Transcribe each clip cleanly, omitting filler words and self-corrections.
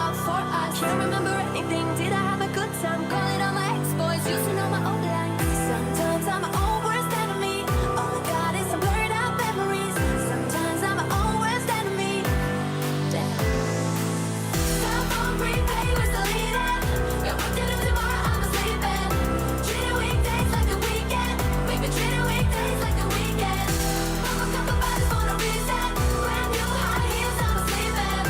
all for us. Can't remember anything, did I have a good time? Calling all my ex-boys, using all my old lines. Sometimes I'm my own worst enemy. All I got is some blurred out memories. Sometimes I'm my own worst enemy. Damn. Time on replay, we're still leading. Got work to do tomorrow, I'm sleeping. Treating weekdays like the weekend. We've been treating weekdays like the weekend. Pop a couple bottles for no reason. Brand new high heels, I'm sleeping.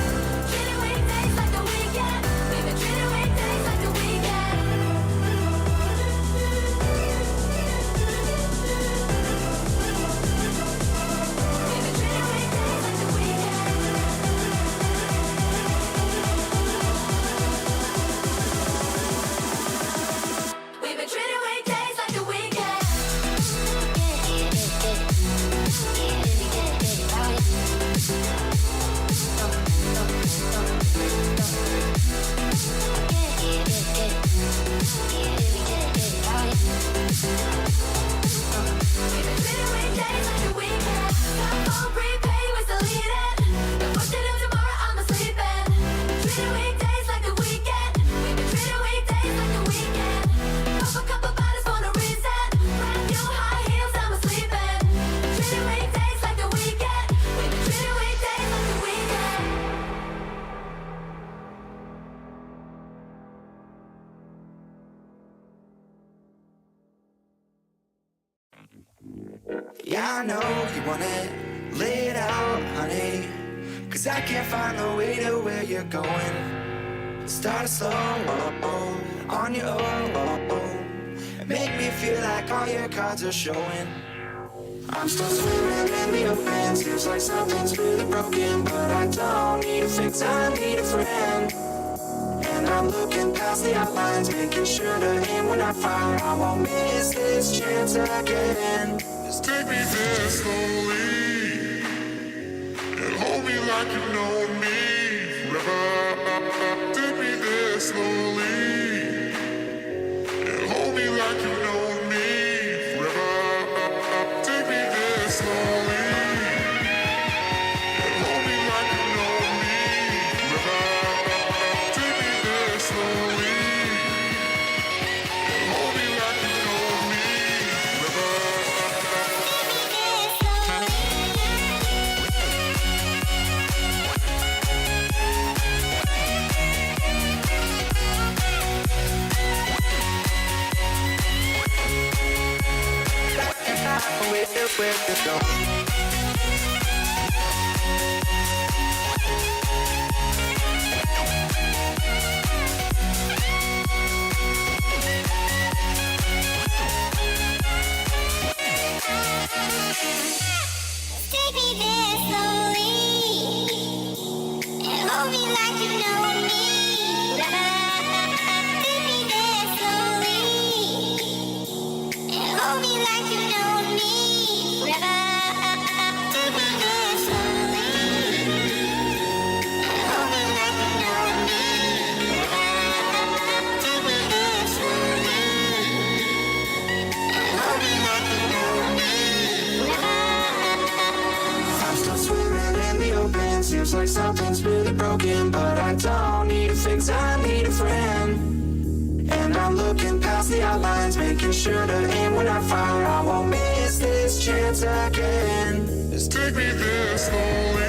Treating weekdays like the weekend. We've been treating weekdays like the weekend. We've been treating weekdays like the weekend. We've been treating weekdays like the weekend. We've been treating weekdays like the weekend. Time on prepay, we're still leading. Got work to do tomorrow, I'm sleeping. Treating weekdays like the weekend. We've been treating weekdays like the weekend. Pop a couple bottles for no reason. Brand new high heels, I'm sleeping. Treating weekdays like the weekend. We've been treating weekdays like the weekend. Yeah, I know you want it laid out, honey, 'cause I can't find the way to where you're going. Start slow, on your own, and make me feel like all your cards are showing. I'm still swimming in the open, seems like something's really broken, but I don't need a fix, I need a friend. And I'm looking past the outlines, making sure to aim when I fire. I won't miss this chance again. Just take me there slowly and hold me like you know me forever. Take me there slowly and hold me like you know me forever. Take me there slowly and hold me like you know me forever. Take me there slowly and hold me like you know me forever. Where to go? Take me there slowly and hold me like you know me. Take me there slowly and hold me like you know me. Take me there slowly and hold me like you know me. Take me there slowly and hold me like you know me. I'm still swimming in the open, seems like something's really broken, but I don't need a fix, I need a friend. And I'm looking past the outlines, making sure to aim when I fire. I won't miss this chance again. Just take me there slowly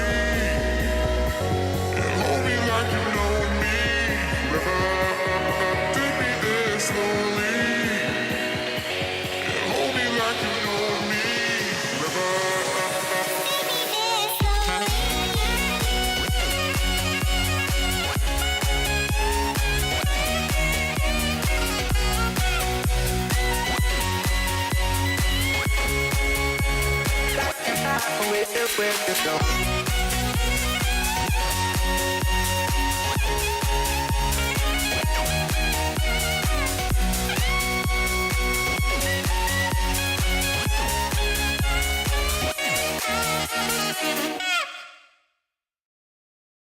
and hold me like you know me forever. Take me there slowly and hold me like you know me forever. Where to go?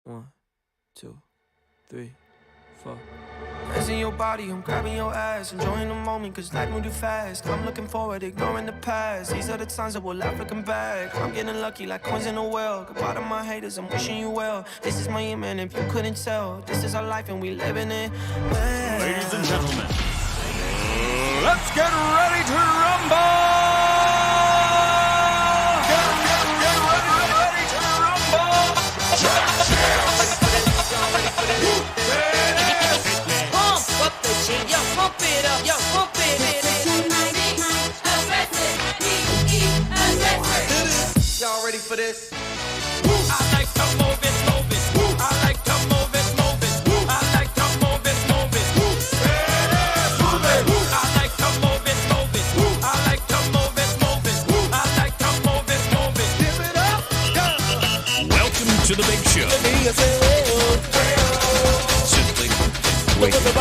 One, two, three, four. Hands in your body, I'm grabbing your ass. Enjoying the moment, cause life moving fast. I'm looking forward, ignoring the past. These are the times that will laugh looking back. I'm getting lucky like coins in a well. Goodbye to my haters, I'm wishing you well. This is my aim, and if you couldn't tell, this is our life and we living it well. Ladies and gentlemen, let's get ready to rumble! Get ready to rumble! Pump up the jam, yo, pump it up, yo, pump it. Y'all ready for this? I like to move it, move it. I like to move it, move it. I like to move it, move it. Move it. I like to move it, move it. I like to move it, move it. I like to move it, move it. Give it up, go. Welcome to the big show.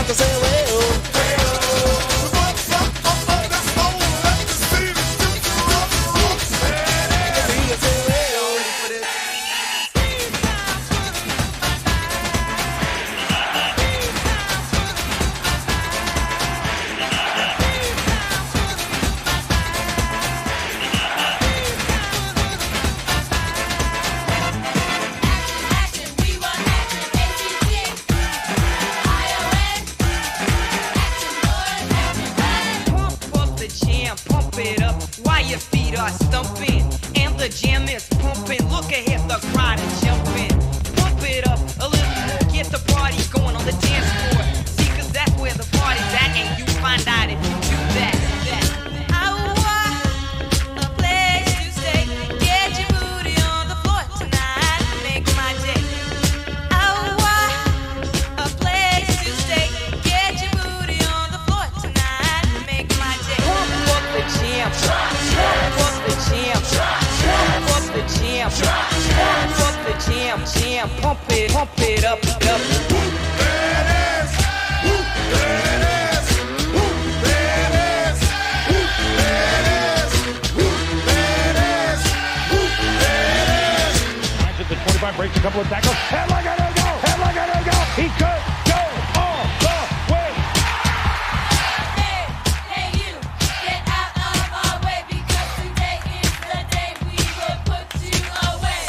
Simply wait. Pump it up while your feet are stumping and the jam is pumping. Look ahead, the crowd is jumping. Pump it up a little more, get the party going on the dance floor. See, cause that's where the party's at, and you find out if you do that. I want a place to stay. Get your booty on the floor tonight, make my day. I want a place to stay. Get your booty on the floor tonight, make my day. Pump up the jam, pump up the jam, pump up the jam, pump up the jam, pump it up, up. The 25 breaks a couple of tackles. Headlock at her go! Headlock at her go! He could go all the way! Hey, you, get out of our way because today is the day we will put you away.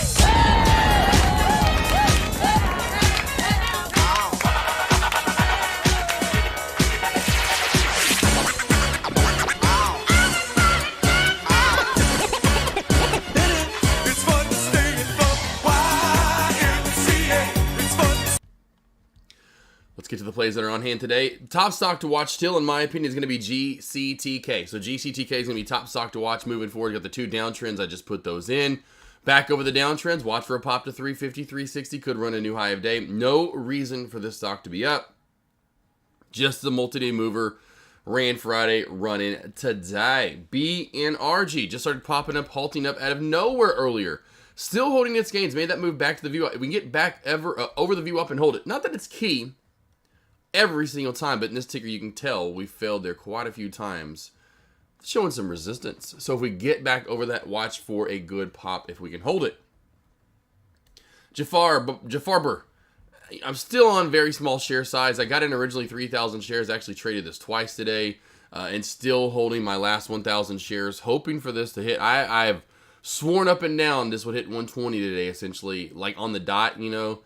It's fun to stay in the YMCA. It's fun. Let's get to the plays that are on hand today. Top stock to watch still, in my opinion, is going to be GCTK. So GCTK is going to be top stock to watch moving forward. You got the two downtrends. I just put those in. Back over the downtrends. Watch for a pop to 350, 360. Could run a new high of day. No reason for this stock to be up. Just the multi-day mover. Ran Friday, running today. BNRG just started popping up, halting up out of nowhere earlier. Still holding its gains. Made that move back to the view up. We can get back over the view up and hold it. Not that it's key every single time, but in this ticker you can tell we failed there quite a few times. Showing some resistance. So if we get back over that, watch for a good pop if we can hold it. Jafarber. I'm still on very small share size. I got in originally 3,000 shares. Actually traded this twice today. And still holding my last 1,000 shares. Hoping for this to hit. I've sworn up and down this would hit 120 today, essentially. Like on the dot, you know.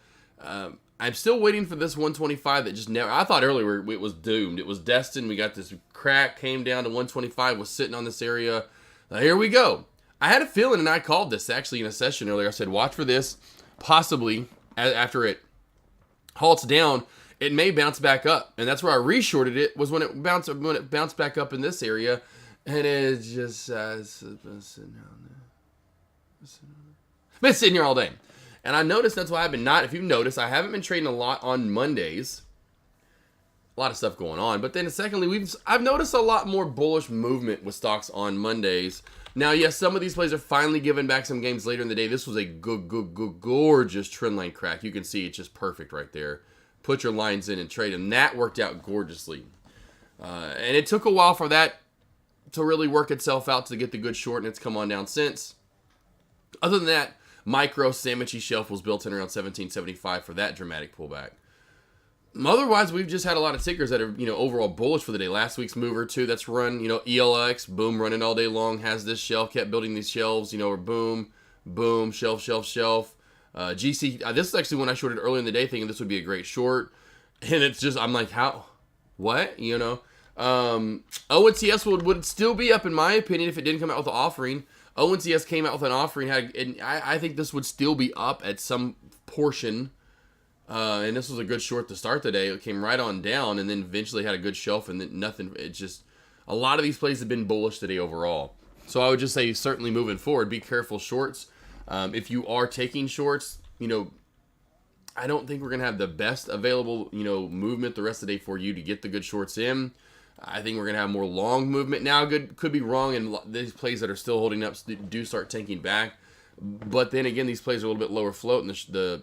I'm still waiting for this 125 that just never... I thought earlier it was doomed. It was destined. We got this crack, came down to 125, was sitting on this area. Here we go. I had a feeling, and I called this actually in a session earlier. I said, watch for this. Possibly, after it halts down, it may bounce back up. And that's where I reshorted it, was when it bounced back up in this area. And it just... been sitting here all day. And I noticed that's why I've been not, if you've noticed, I haven't been trading a lot on Mondays. A lot of stuff going on. But then secondly, I've noticed a lot more bullish movement with stocks on Mondays. Now, yes, some of these plays are finally giving back some games later in the day. This was a gorgeous trend line crack. You can see it's just perfect right there. Put your lines in and trade, and that worked out gorgeously. And it took a while for that to really work itself out to get the good short, and it's come on down since. Other than that, micro sandwichy shelf was built in around 1775 for that dramatic pullback. Otherwise, we've just had a lot of tickers that are, overall bullish for the day. Last week's mover, too, that's run, ELX, boom, running all day long, has this shelf, kept building these shelves, or boom, boom, shelf, shelf, shelf. GC, this is actually when I shorted early in the day thinking this would be a great short. And it's just, I'm like, how? What? ONCS would still be up, in my opinion, if it didn't come out with an offering. ONCS came out with an offering, and I think this would still be up at some portion. And this was a good short to start the day. It came right on down, and then eventually had a good shelf, and then nothing. It just, a lot of these plays have been bullish today overall. So I would just say, certainly moving forward, be careful shorts. If you are taking shorts, I don't think we're going to have the best available, movement the rest of the day for you to get the good shorts in. I think we're going to have more long movement. Now, could be wrong, and these plays that are still holding up do start tanking back. But then again, these plays are a little bit lower float, and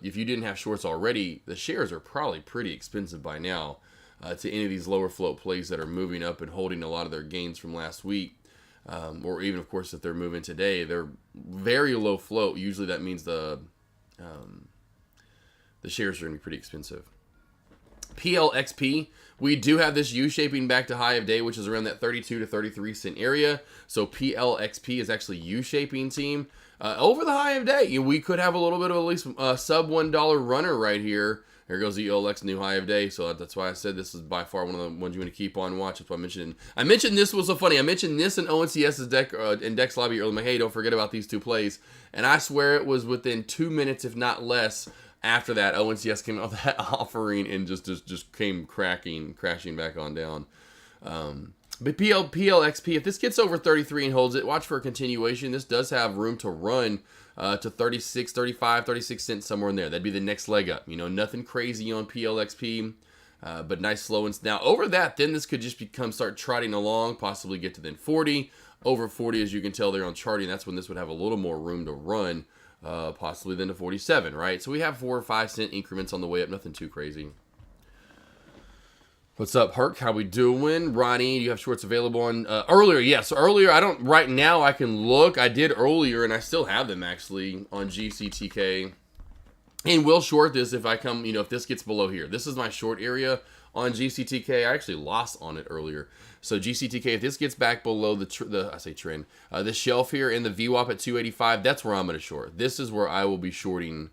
if you didn't have shorts already, the shares are probably pretty expensive by now to any of these lower float plays that are moving up and holding a lot of their gains from last week. Or even, of course, if they're moving today, they're very low float. Usually that means the shares are going to be pretty expensive. PLXP, we do have this U-shaping back to high of day, which is around that 32 to 33 cent area. So PLXP is actually U-shaping team. Over the high of day, we could have a little bit of at least sub $1 runner right here. Here goes the OLX new high of day. So that's why I said this is by far one of the ones you want to keep on watch. That's why I mentioned this was so funny. I mentioned this in ONCS's deck index lobby earlier. Hey, don't forget about these two plays. And I swear it was within 2 minutes, if not less, after that, ONCS came out with that offering and just came crashing back on down. But PLXP, if this gets over 33 and holds it, watch for a continuation. This does have room to run to 36, 35, 36 cents, somewhere in there. That'd be the next leg up. Nothing crazy on PLXP, but nice slow ones. Now, over that, then this could just start trotting along, possibly get to then 40. Over 40, as you can tell, they're on charting. That's when this would have a little more room to run, possibly then to 47, right? So we have 4 or 5 cent increments on the way up, nothing too crazy. What's up, Herc? How we doing? Ronnie, you have shorts available on earlier? Yes, so earlier, right now I can look. I did earlier, and I still have them actually on GCTK. And will short this if I come, if this gets below here. This is my short area on GCTK. I actually lost on it earlier. So GCTK, if this gets back below the shelf here in the VWAP at 285, that's where I'm going to short. This is where I will be shorting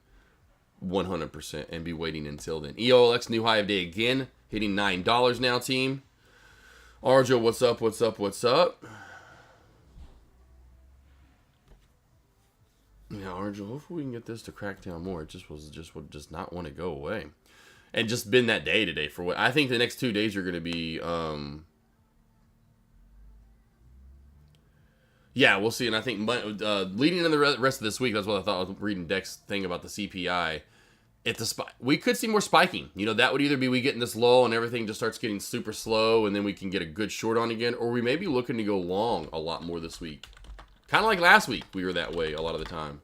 100% and be waiting until then. EOLX new high of day again. Hitting $9 now, team. Arjo, what's up? What's up? What's up? Yeah, Arjo, hopefully we can get this to crack down more. It would just not want to go away. And just been that day today for what I think the next 2 days are going to be. Yeah, we'll see. And I think leading into the rest of this week, that's what I thought. I was reading Deck's thing about the CPI. We could see more spiking. That would either be we get in this lull and everything just starts getting super slow and then we can get a good short on again, or we may be looking to go long a lot more this week. Kind of like last week, we were that way a lot of the time.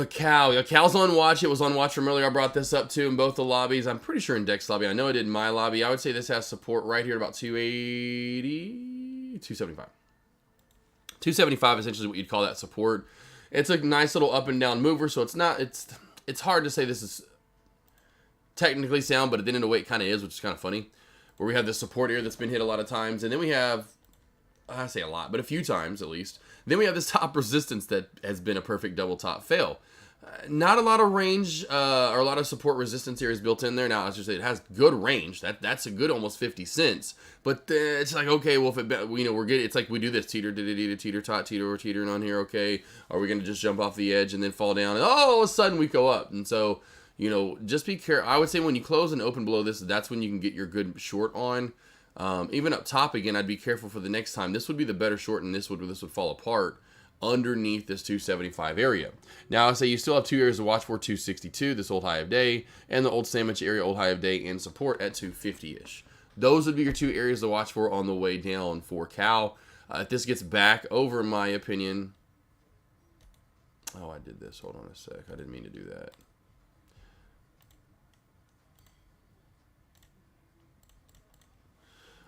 Cal's on watch. It was on watch from earlier. I brought this up too in both the lobbies. I'm pretty sure in Deck's lobby. I know I did in my lobby. I would say this has support right here at about 280, 275. 275 is essentially what you'd call that support. It's a nice little up and down mover, so it's hard to say this is technically sound, but at the end of the way it kind of is, which is kind of funny. Where we have this support area that's been hit a lot of times, and then we have, I say a lot, but a few times at least. Then we have this top resistance that has been a perfect double top fail. Not a lot of range or a lot of support resistance areas built in there. Now, I should say it has good range. That's a good almost 50 cents. But it's like, okay, well, if we're getting, it's like we do this teeter, tot, we're teetering on here. Okay, are we going to just jump off the edge and then fall down? And all of a sudden we go up. And so, just be careful. I would say when you close and open below this, that's when you can get your good short on. Even up top again, I'd be careful for the next time. This would be the better short, and this would fall apart underneath this 275 area. Now, I say you still have 2 areas to watch for: 262, this old high of day, and the old sandwich area, old high of day, and support at 250-ish. Those would be your 2 areas to watch for on the way down for Cal. If this gets back over, in my opinion. Oh, I did this. Hold on a sec. I didn't mean to do that.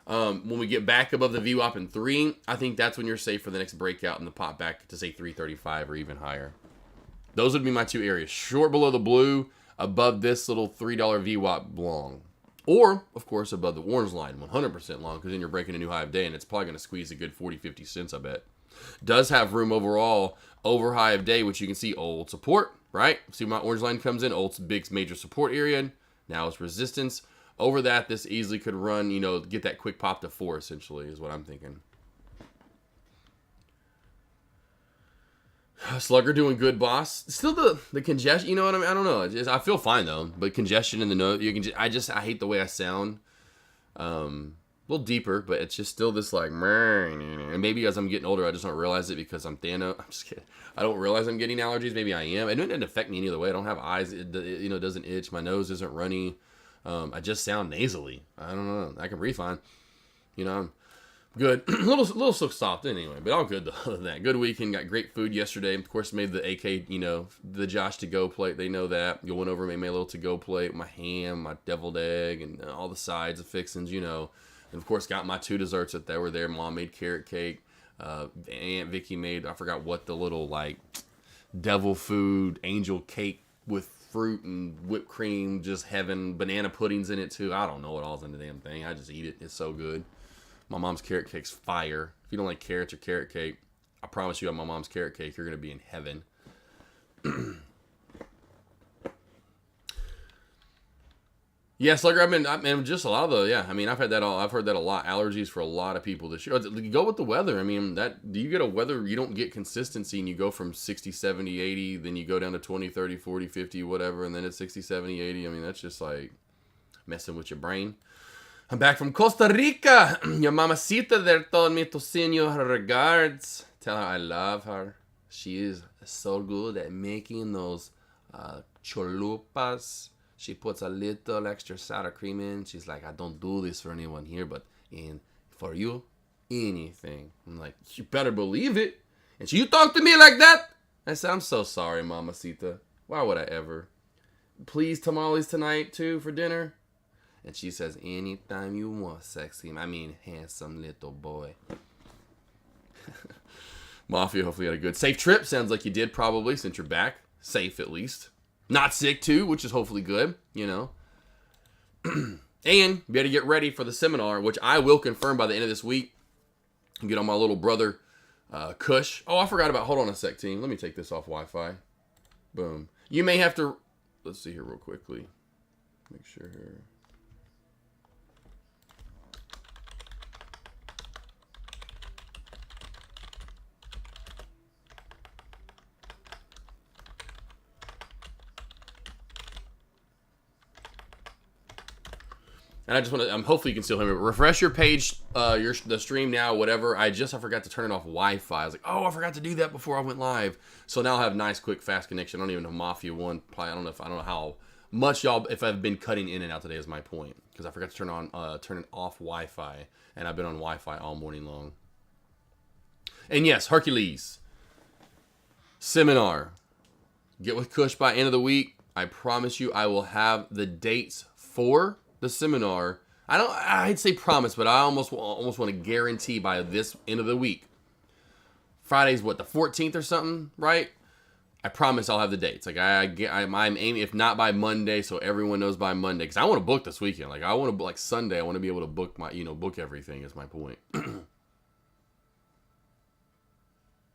When we get back above the VWAP in 3, I think that's when you're safe for the next breakout and the pop back to say 335 or even higher. Those would be my 2 areas. Short below the blue, above this little $3 VWAP long. Or, of course, above the orange line, 100% long, because then you're breaking a new high of day, and it's probably going to squeeze a good 40, 50 cents, I bet. Does have room overall over high of day, which you can see old support, right? See my orange line comes in, old big major support area. Now it's resistance. Over that, this easily could run, get that quick pop to 4, essentially, is what I'm thinking. Slugger doing good, boss. Still the congestion, you know what I mean? I don't know. I feel fine, though. But congestion in the note, I hate the way I sound. A little deeper, but it's just still this like, and maybe as I'm getting older, I just don't realize it because I'm Thanos. I'm just kidding. I don't realize I'm getting allergies. Maybe I am. It didn't affect me any other way. I don't have eyes. It doesn't itch. My nose isn't runny. I just sound nasally. I don't know. I can breathe fine. I'm good. a little so soft anyway, but all good though. Other than that, good weekend. Got great food yesterday. Of course, made the AK, the Josh to go plate. They know that. Going over, made a little to go plate. My ham, my deviled egg, and all the sides of fixings. And of course, got my 2 desserts that were there. Mom made carrot cake. Aunt Vicky made, I forgot what the little like devil food angel cake with fruit and whipped cream, just having banana puddings in it too. I don't know what all's in the damn thing. I just eat it. It's so good. My mom's carrot cake's fire. If you don't like carrots or carrot cake, I promise you, on my mom's carrot cake, you're gonna be in heaven. Yeah, Slugger. I'm just a lot of I've had that all. I've heard that a lot. Allergies for a lot of people this year. Go with the weather. Do you get a weather? You don't get consistency, and you go from 60, 70, 80, then you go down to 20, 30, 40, 50, whatever, and then it's 60, 70, 80. That's just like messing with your brain. I'm back from Costa Rica. Your mamacita there told me to send you her regards. Tell her I love her. She is so good at making those chalupas. She puts a little extra sour cream in. She's like, I don't do this for anyone here, but for you, anything. I'm like, you better believe it. And you talk to me like that? I said, I'm so sorry, mamacita. Why would I ever? Please tamales tonight, too, for dinner? And she says, anytime you want, sexy. Handsome little boy. Mafia, hopefully you had a good, safe trip. Sounds like you did, probably, since you're back. Safe, at least. Not sick, too, which is hopefully good, And better get ready for the seminar, which I will confirm by the end of this week. And get on my little brother, Kush. Oh, I forgot about, hold on a sec, team. Let me take this off Wi-Fi. Boom. You may have to, let's see here real quickly. Make sure here. And I just want to, hopefully you can still hear me. Refresh your page, the stream now, whatever. I forgot to turn it off Wi-Fi. I was like, oh, I forgot to do that before I went live. So now I have nice, quick, fast connection. I don't even know Mafia 1. Probably, I don't know how much if I've been cutting in and out today is my point. Because I forgot to turn it off Wi-Fi. And I've been on Wi-Fi all morning long. And yes, Hercules. Seminar. Get with Kush by end of the week. I promise you I will have the dates for the seminar. I'd say promise, but I almost want to guarantee by this end of the week. Friday's what, the 14th or something, right? I promise I'll have the dates. Like I'm aiming, if not by Monday, so everyone knows by Monday, because I want to book this weekend. Like I want to, like Sunday, I want to be able to book my, book everything. Is my point.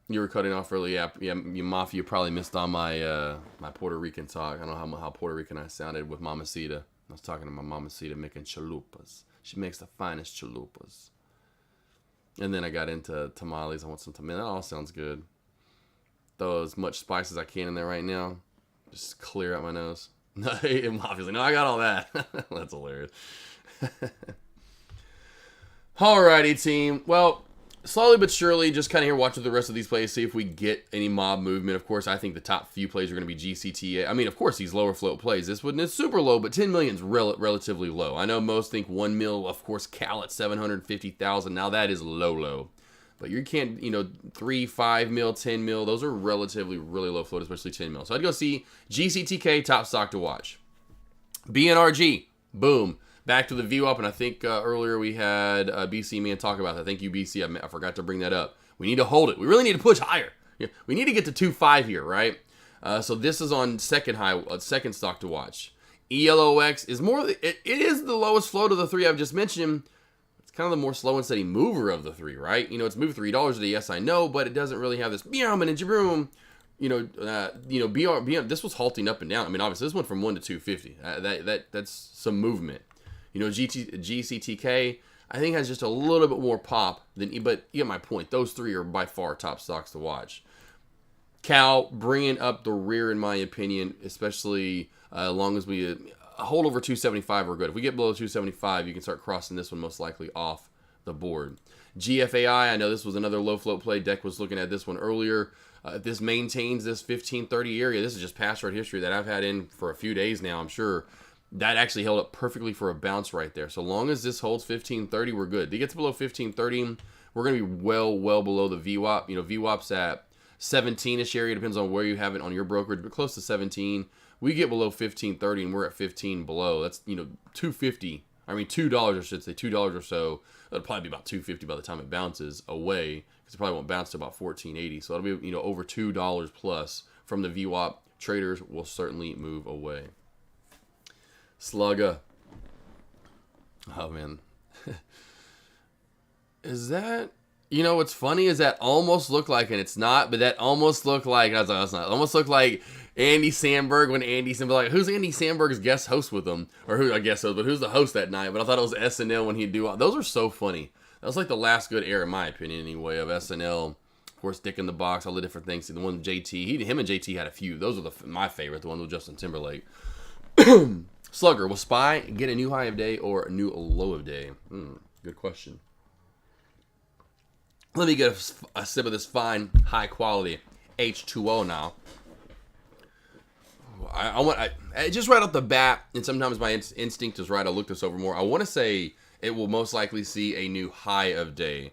You were cutting off early, yeah. You Mafia probably missed on my my Puerto Rican talk. I don't know how Puerto Rican I sounded with Mamacita. I was talking to my mamacita making chalupas. She makes the finest chalupas. And then I got into tamales. I want some tamales. That all sounds good. Throw as much spice as I can in there right now. Just clear out my nose. Mafia's like, no, I got all that. That's hilarious. Alrighty, team. Well, slowly but surely, just kind of here watching the rest of these plays, see if we get any mob movement. Of course, I think the top few plays are going to be GCTA. Of course, these lower float plays. This one is super low, but 10 million is relatively low. I know most think 1 mil, of course, Cal at 750,000. Now that is low. But you can't, 3, 5 mil, 10 mil. Those are relatively really low float, especially 10 mil. So I'd go see GCTK, top stock to watch. BNRG, boom. Back to the VWAP, and I think earlier we had BC Man talk about that. Thank you, BC. I forgot to bring that up. We need to hold it. We really need to push higher. Yeah, we need to get to 2.5 here, right? So this is on second stock to watch. ELOX is more. It is the lowest float of the three I've just mentioned. It's kind of the more slow and steady mover of the three, right? You know, it's moved $3 a day. Yes, I know, but it doesn't really have this boom. BR. This was halting up and down. I mean, obviously this went from 1 to 250. That's some movement. You know, GCTK, I think has just a little bit more pop than, but you get my point. Those three are by far top stocks to watch. Cal bringing up the rear, in my opinion, especially as long as we hold over 275, we're good. If we get below 275, you can start crossing this one most likely off the board. GFAI, I know this was another low float play. Deck was looking at this one earlier. If this maintains this 1530 area, this is just past chart history that I've had in for a few days now, I'm sure. That actually held up perfectly for a bounce right there. So long as this holds 1530, we're good. If it gets below 1530, we're going to be well below the VWAP. You know, VWAP's at 17-ish area. Depends on where you have it on your brokerage, but close to 17. We get below 1530 and we're at 15 below. That's, you know, $2.50. I mean, $2, I should say, $2 or so. That'll probably be about $2.50 by the time it bounces away, because it probably won't bounce to about $14.80. So it'll be, you know, over $2 plus from the VWAP. Traders will certainly move away. Slugga. Oh, man. Is that... You know, what's funny is that almost looked like, and it's not, but that almost looked like... I was like, that's not. It almost looked like Andy Samberg when Andy Samberg... Like, who's Andy Samberg's guest host with him? Or who, I guess so, but who's the host that night? But I thought it was SNL when he'd do... Those are so funny. That was like the last good era, in my opinion, anyway, of SNL. Of course, Dick in the Box, all the different things. The one with JT. Him and JT had a few. Those are my favorite, the one with Justin Timberlake. Slugger, will SPY get a new high of day or a new low of day? Good question. Let me get a sip of this fine, high quality H2O now. I just right off the bat, and sometimes my instinct is right. I'll look this over more. I want to say it will most likely see a new high of day.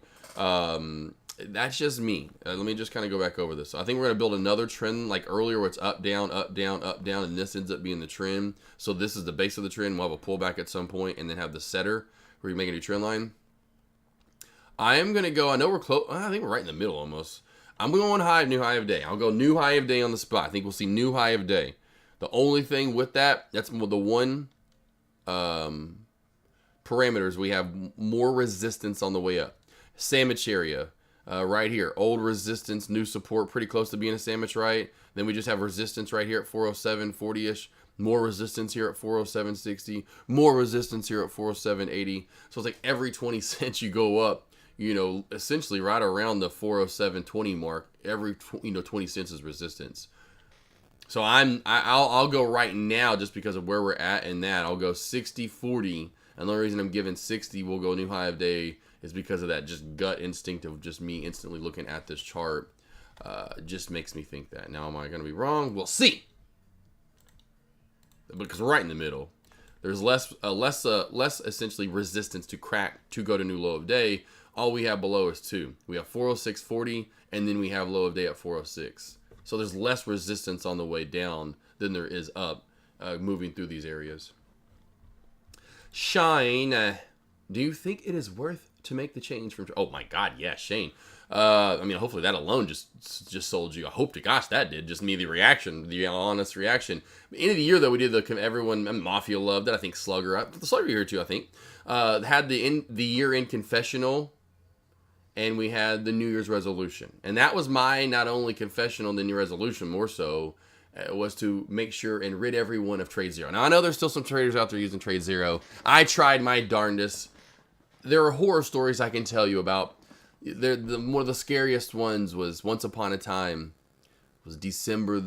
That's just me. Let me just kind of go back over this. I think we're going to build another trend like earlier where it's up, down, up, down, up, down, and this ends up being the trend. So this is the base of the trend. We'll have a pullback at some point and then have the setter where you make a new trend line. I am going to go, I know we're close. I think we're right in the middle almost. I'm going high, new high of day. I'll go new high of day on the spot. I think we'll see new high of day. The only thing with that, that's the one parameters. We have more resistance on the way up. Sandwich area. Right here, old resistance, new support, pretty close to being a sandwich, right? Then we just have resistance right here at 407.40-ish, more resistance here at 407.60, more resistance here at 407.80. So it's like every 20 cents you go up, you know, essentially right around the 407.20 mark, every 20 cents is resistance. So I'll go right now just because of where we're at in that. I'll go 60.40, and the only reason I'm giving 60 will go new high of day is because of that just gut instinct of just me instantly looking at this chart. Just makes me think that. Now, am I going to be wrong? We'll see. Because we're right in the middle. There's less essentially resistance to crack to go to new low of day. All we have below is 2. We have 406.40, and then we have low of day at 406. So there's less resistance on the way down than there is up, moving through these areas. Shine. Do you think it is worth to make the change from... Oh my God, yeah, Shane. I mean, hopefully that alone just sold you. I hope to gosh that did. Just me, the honest reaction. End of the year, though, we did everyone, Mafia loved it. I think Slugger, the Slugger here too, I think. Had the year-end confessional, and we had the New Year's resolution. And that was my not only confessional, then your resolution more so, was to make sure and rid everyone of Trade Zero. Now, I know there's still some traders out there using Trade Zero. I tried my darndest. There are horror stories I can tell you about. One of the scariest ones was once upon a time, was December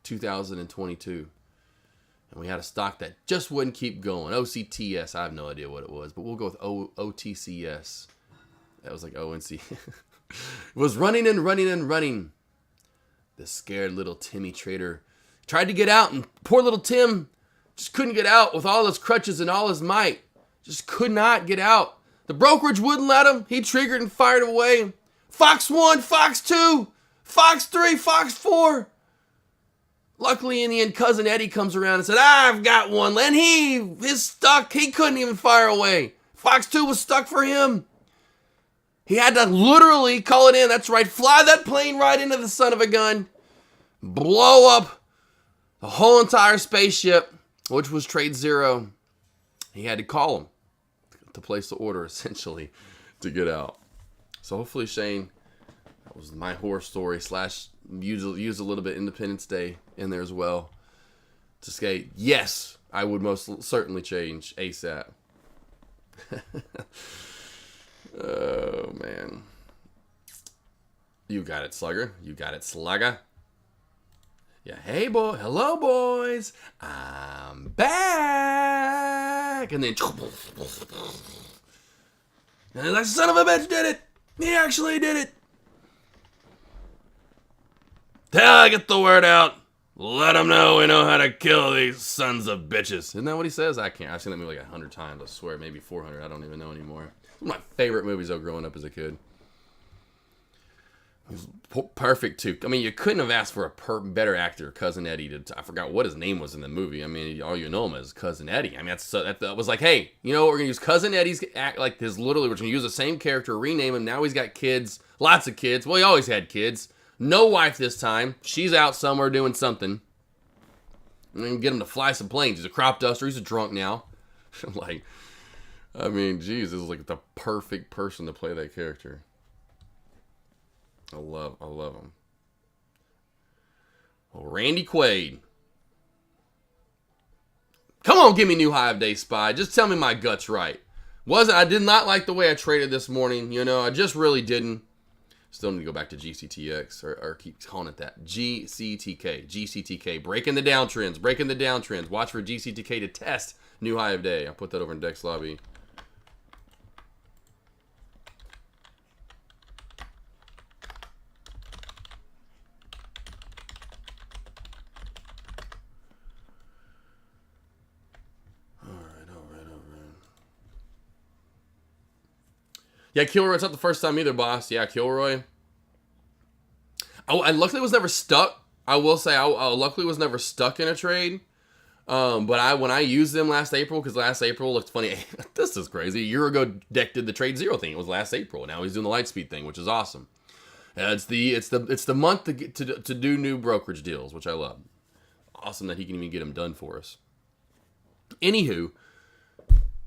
2022. And we had a stock that just wouldn't keep going. OCTS, I have no idea what it was, but we'll go with OTCS. That was like ONC. It was running and running and running. The scared little Timmy trader tried to get out, and poor little Tim just couldn't get out with all his crutches and all his might. Just could not get out. The brokerage wouldn't let him. He triggered and fired away. Fox 1, Fox 2, Fox 3, Fox 4. Luckily, in the end, Cousin Eddie comes around and said, I've got one. And his stuck. He couldn't even fire away. Fox 2 was stuck for him. He had to literally call it in. That's right. Fly that plane right into the son of a gun. Blow up the whole entire spaceship, which was Trade Zero. He had to call him to place the order, essentially, to get out. So hopefully, Shane, that was my horror story / use a little bit Independence Day in there as well to skate. Yes, I would most certainly change ASAP. Oh, man. You got it, Slugger. You got it, Slugger. Yeah, hey, boy. Hello, boys. I'm back. And then... And that son of a bitch did it. He actually did it. Get the word out. Let them know we know how to kill these sons of bitches. Isn't that what he says? I can't. I've seen that movie like 100 times. I swear, maybe 400. I don't even know anymore. One of my favorite movies, though, growing up as a kid. It was perfect, too. I mean, you couldn't have asked for a better actor, Cousin Eddie. I forgot what his name was in the movie. I mean, all you know him as Cousin Eddie. I mean, that was like, hey, you know what? We're going to use Cousin Eddie's act like this. Literally, we're going to use the same character, rename him. Now he's got kids. Lots of kids. Well, he always had kids. No wife this time. She's out somewhere doing something. And then get him to fly some planes. He's a crop duster. He's a drunk now. Like, I mean, geez, this is like the perfect person to play that character. I love him. Well, Randy Quaid. Come on, give me New Hive Day Spy. Just tell me my gut's right. I did not like the way I traded this morning. You know, I just really didn't. Still need to go back to GCTX or keep calling it that. GCTK. Breaking the downtrends. Watch for GCTK to test New Hive Day. I'll put that over in Dex Lobby. All right. Yeah, Kilroy, it's not the first time either, boss. Yeah, Kilroy. I luckily was never stuck. I will say I luckily was never stuck in a trade. But when I used them last April, because last April looked funny. This is crazy. A year ago, Deck did the Trade Zero thing. It was last April. Now he's doing the Lightspeed thing, which is awesome. It's the month to do new brokerage deals, which I love. Awesome that he can even get them done for us. Anywho,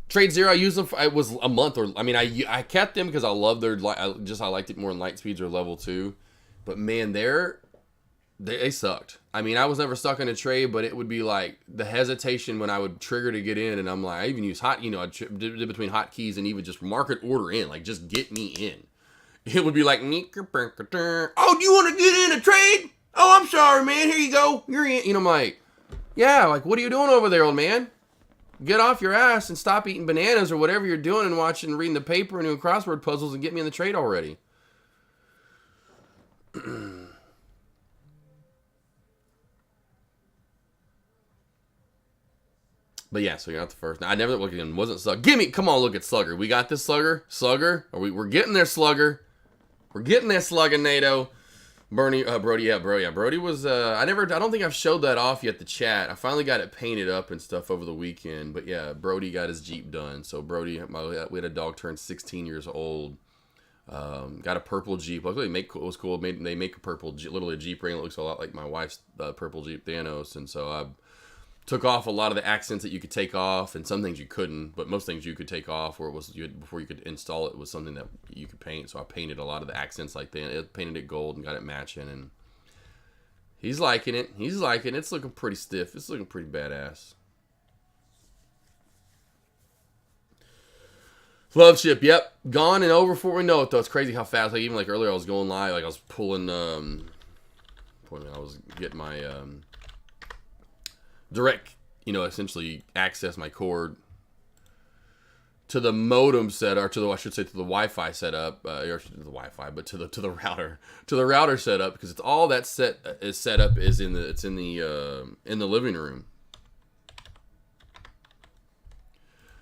Trade Zero, I used them. It was a month, I kept them because I love their. I liked it more in Lightspeeds or level 2. But man, they sucked. I mean, I was never stuck in a trade, but it would be like the hesitation when I would trigger to get in, and I'm like, I even use I did between hotkeys and even just market order in, like just get me in. It would be like, oh, do you want to get in a trade? Oh, I'm sorry, man. Here you go. You're in. You know, I'm like, yeah, like, what are you doing over there, old man? Get off your ass and stop eating bananas or whatever you're doing and reading the paper and doing crossword puzzles and get me in the trade already. But yeah, so you're not the first. Now, I never looked again. Wasn't Slugger. Come on, look at Slugger. We got this, Slugger. We're getting there, Slugger. We're getting there, Slugger NATO. Brody was, I don't think I've showed that off yet, the chat. I finally got it painted up and stuff over the weekend. But yeah, Brody got his Jeep done. So Brody, we had a dog turn 16 years old. Got a purple Jeep. Luckily, it was cool. They make a purple, literally a Jeep ring that looks a lot like my wife's purple Jeep Thanos. And so I took off a lot of the accents that you could take off, and some things you couldn't, but most things you could take off, or before you could install it was something that you could paint. So I painted a lot of the accents like that. Painted it gold and got it matching, and he's liking it. It's looking pretty stiff. It's looking pretty badass. Love ship, yep, gone and over before we know it. Though it's crazy how fast. Like even like earlier, I was going live. Like I was pulling. I was getting my direct, essentially access my cord to the modem set, or to the Wi-Fi setup, or to the Wi-Fi, but to the router setup, because it's all that set up is in the living room.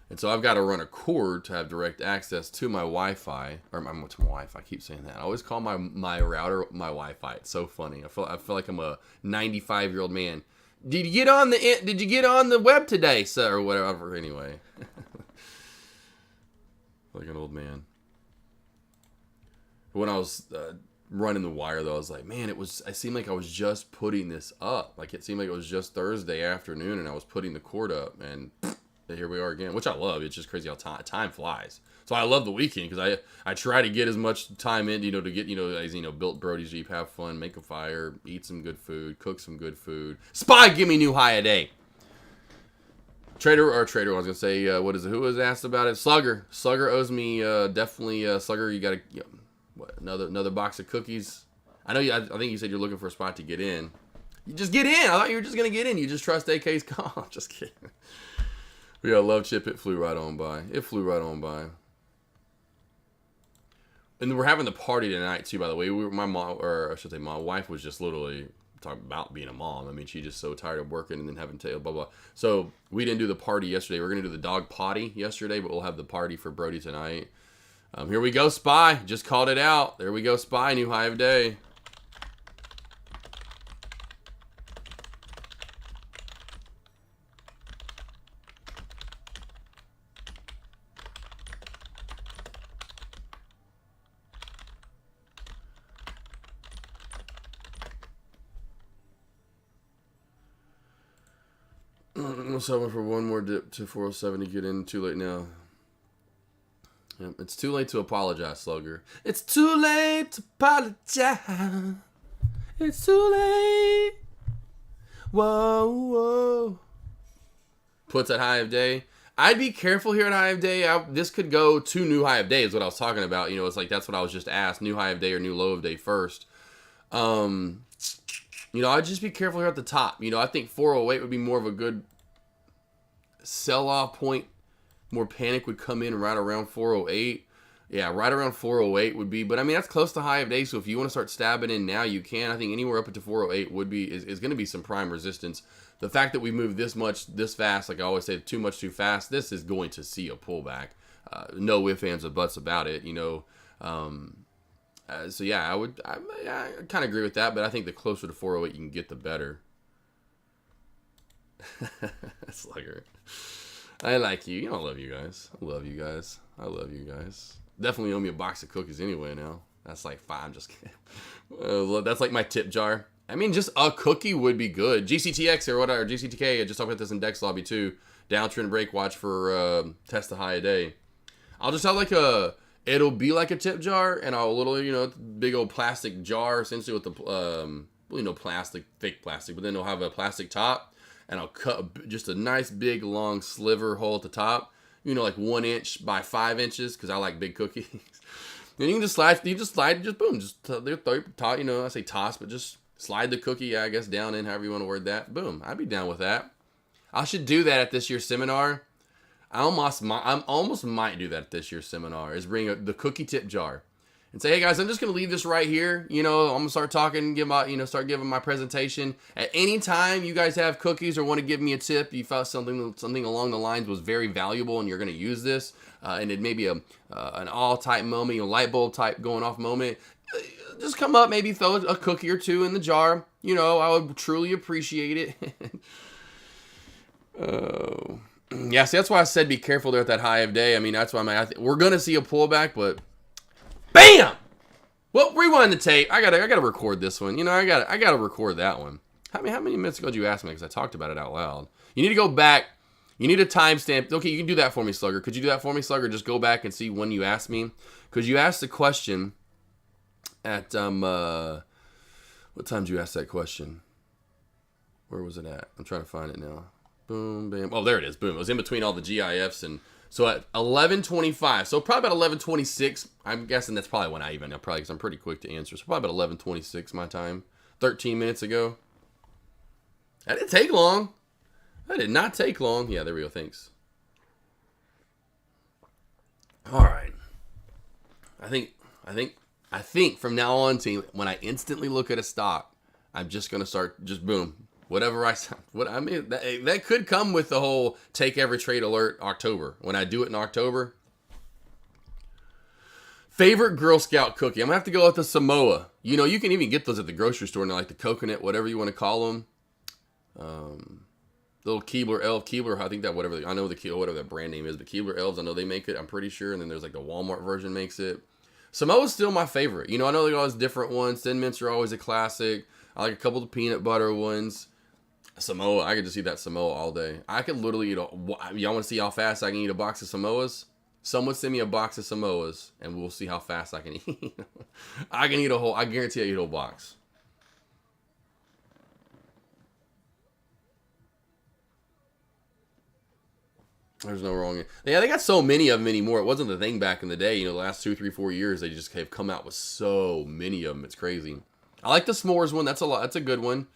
And so I've got to run a cord to have direct access to my Wi-Fi, or to my Wi-Fi. I keep saying that. I always call my router my Wi-Fi. It's so funny. I feel like I'm a 95-year-old man. Did you get on the web today, sir, or whatever? Anyway, like an old man. When I was running the wire, though, I was like, man, I seemed like I was just putting this up. Like, it seemed like it was just Thursday afternoon, and I was putting the cord up, and here we are again, which I love. It's just crazy how time flies. So I love the weekend because I try to get as much time in, to get, as built Brody's Jeep, have fun, make a fire, eat some good food, cook some good food. Spy, give me new high a day. Trader, I was gonna say, what is it? Who was asked about it? Slugger owes me definitely. Slugger, you got to another box of cookies. I know I think you said you're looking for a spot to get in. You just get in. I thought you were just gonna get in. You just trust AK's call. Just kidding. We got love chip. It flew right on by. And we're having the party tonight too. By the way, my mom, or I should say, my wife was just literally talking about being a mom. I mean, she's just so tired of working and then having to blah blah. So we didn't do the party yesterday. We're gonna do the dog potty yesterday, but we'll have the party for Brody tonight. Here we go, Spy. Just called it out. There we go, Spy. New high of day. I'm hoping for one more dip to 407 to get in. Too late now. Yep, it's too late to apologize, Slugger. It's too late to apologize. It's too late. Whoa. Puts at high of day. I'd be careful here at high of day. This could go to new high of day is what I was talking about. It's like that's what I was just asked. New high of day or new low of day first. I'd just be careful here at the top. I think 408 would be more of a good sell-off point. More panic would come in right around 408. Yeah, right around 408 would be. But, I mean, that's close to high of day. So, if you want to start stabbing in now, you can. I think anywhere up into 408 is going to be some prime resistance. The fact that we moved this fast, like I always say, too much too fast, this is going to see a pullback. No ifs, ands, or buts about it, So, yeah, I kind of agree with that. But I think the closer to 408 you can get, the better. Slugger. I like you. I love you guys. I love you guys. Definitely owe me a box of cookies anyway now. That's like fine. I'm just kidding. That's like my tip jar. I mean, just a cookie would be good. GCTX or whatever. GCTK. I just talked about this in Dex Lobby too. Downtrend break watch for test the high a day. I'll just have it'll be like a tip jar and a little, big old plastic jar essentially with the, plastic, fake plastic. But then it'll have a plastic top. And I'll cut just a nice big long sliver hole at the top, like 1 inch by 5 inches, because I like big cookies. Then you can just slide, boom, just I say toss, but just slide the cookie, I guess, down in, however you want to word that. Boom, I'd be down with that. I should do that at this year's seminar. I almost might do that at this year's seminar, is bring the cookie tip jar. And say, hey guys, I'm just gonna leave this right here. I'm gonna start talking, start giving my presentation. At any time you guys have cookies or want to give me a tip, you felt something along the lines was very valuable, and you're gonna use this, and it may be an all type moment, light bulb type going off moment. Just come up, maybe throw a cookie or two in the jar. I would truly appreciate it. Yeah, see, that's why I said be careful there at that high of day. I mean, that's why we're gonna see a pullback, but. Bam! Well, rewind the tape. I gotta record this one. I gotta record that one. How many minutes ago did you ask me? Because I talked about it out loud. You need to go back. You need a timestamp. Okay, you can do that for me, Slugger. Could you do that for me, Slugger? Just go back and see when you asked me. Because you asked the question at what time did you ask that question? Where was it at? I'm trying to find it now. Boom, bam. Oh, there it is. Boom. It was in between all the GIFs and. So at 11:25, so probably about 11:26. I'm guessing that's probably when because I'm pretty quick to answer. So probably about 11:26 my time, 13 minutes ago. That didn't take long. That did not take long. Yeah, there we go. Thanks. All right. I think from now on, team, when I instantly look at a stock, I'm just gonna start boom, whatever I mean, that could come with the whole take every trade alert October. When I do it in October. Favorite Girl Scout cookie. I'm going to have to go with the Samoa. You know, you can even get those at the grocery store now, like the coconut, whatever you want to call them. Little Keebler Elf. Keebler, I think that whatever that brand name is, but Keebler Elves, I know they make it, I'm pretty sure. And then there's like the Walmart version makes it. Samoa's still my favorite. You know, I know they got all these different ones. Thin Mints are always a classic. I like a couple of the peanut butter ones. Samoa, I could just eat that Samoa all day. I could literally eat y'all want to see how fast I can eat a box of Samoas? Someone send me a box of Samoas, and we'll see how fast I can eat. I guarantee I eat a whole box. There's no wrong. Yeah, they got so many of them anymore. It wasn't the thing back in the day. You know, the last 2, 3, 4 years, they just have come out with so many of them. It's crazy. I like the s'mores one. That's a good one.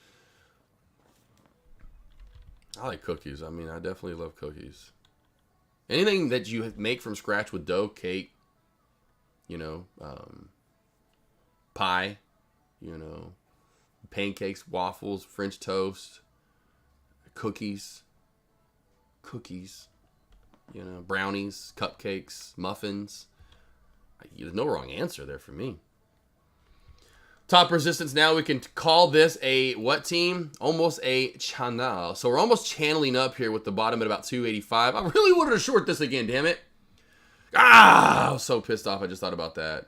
I like cookies. I mean, I definitely love cookies. Anything that you make from scratch with dough, cake, you know, pie, you know, pancakes, waffles, French toast, cookies, you know, brownies, cupcakes, muffins. There's no wrong answer there for me. Top resistance now, we can call this a what team? Almost a channel. So we're almost channeling up here with the bottom at about 285. I really wanted to short this again, damn it. I was so pissed off. I just thought about that.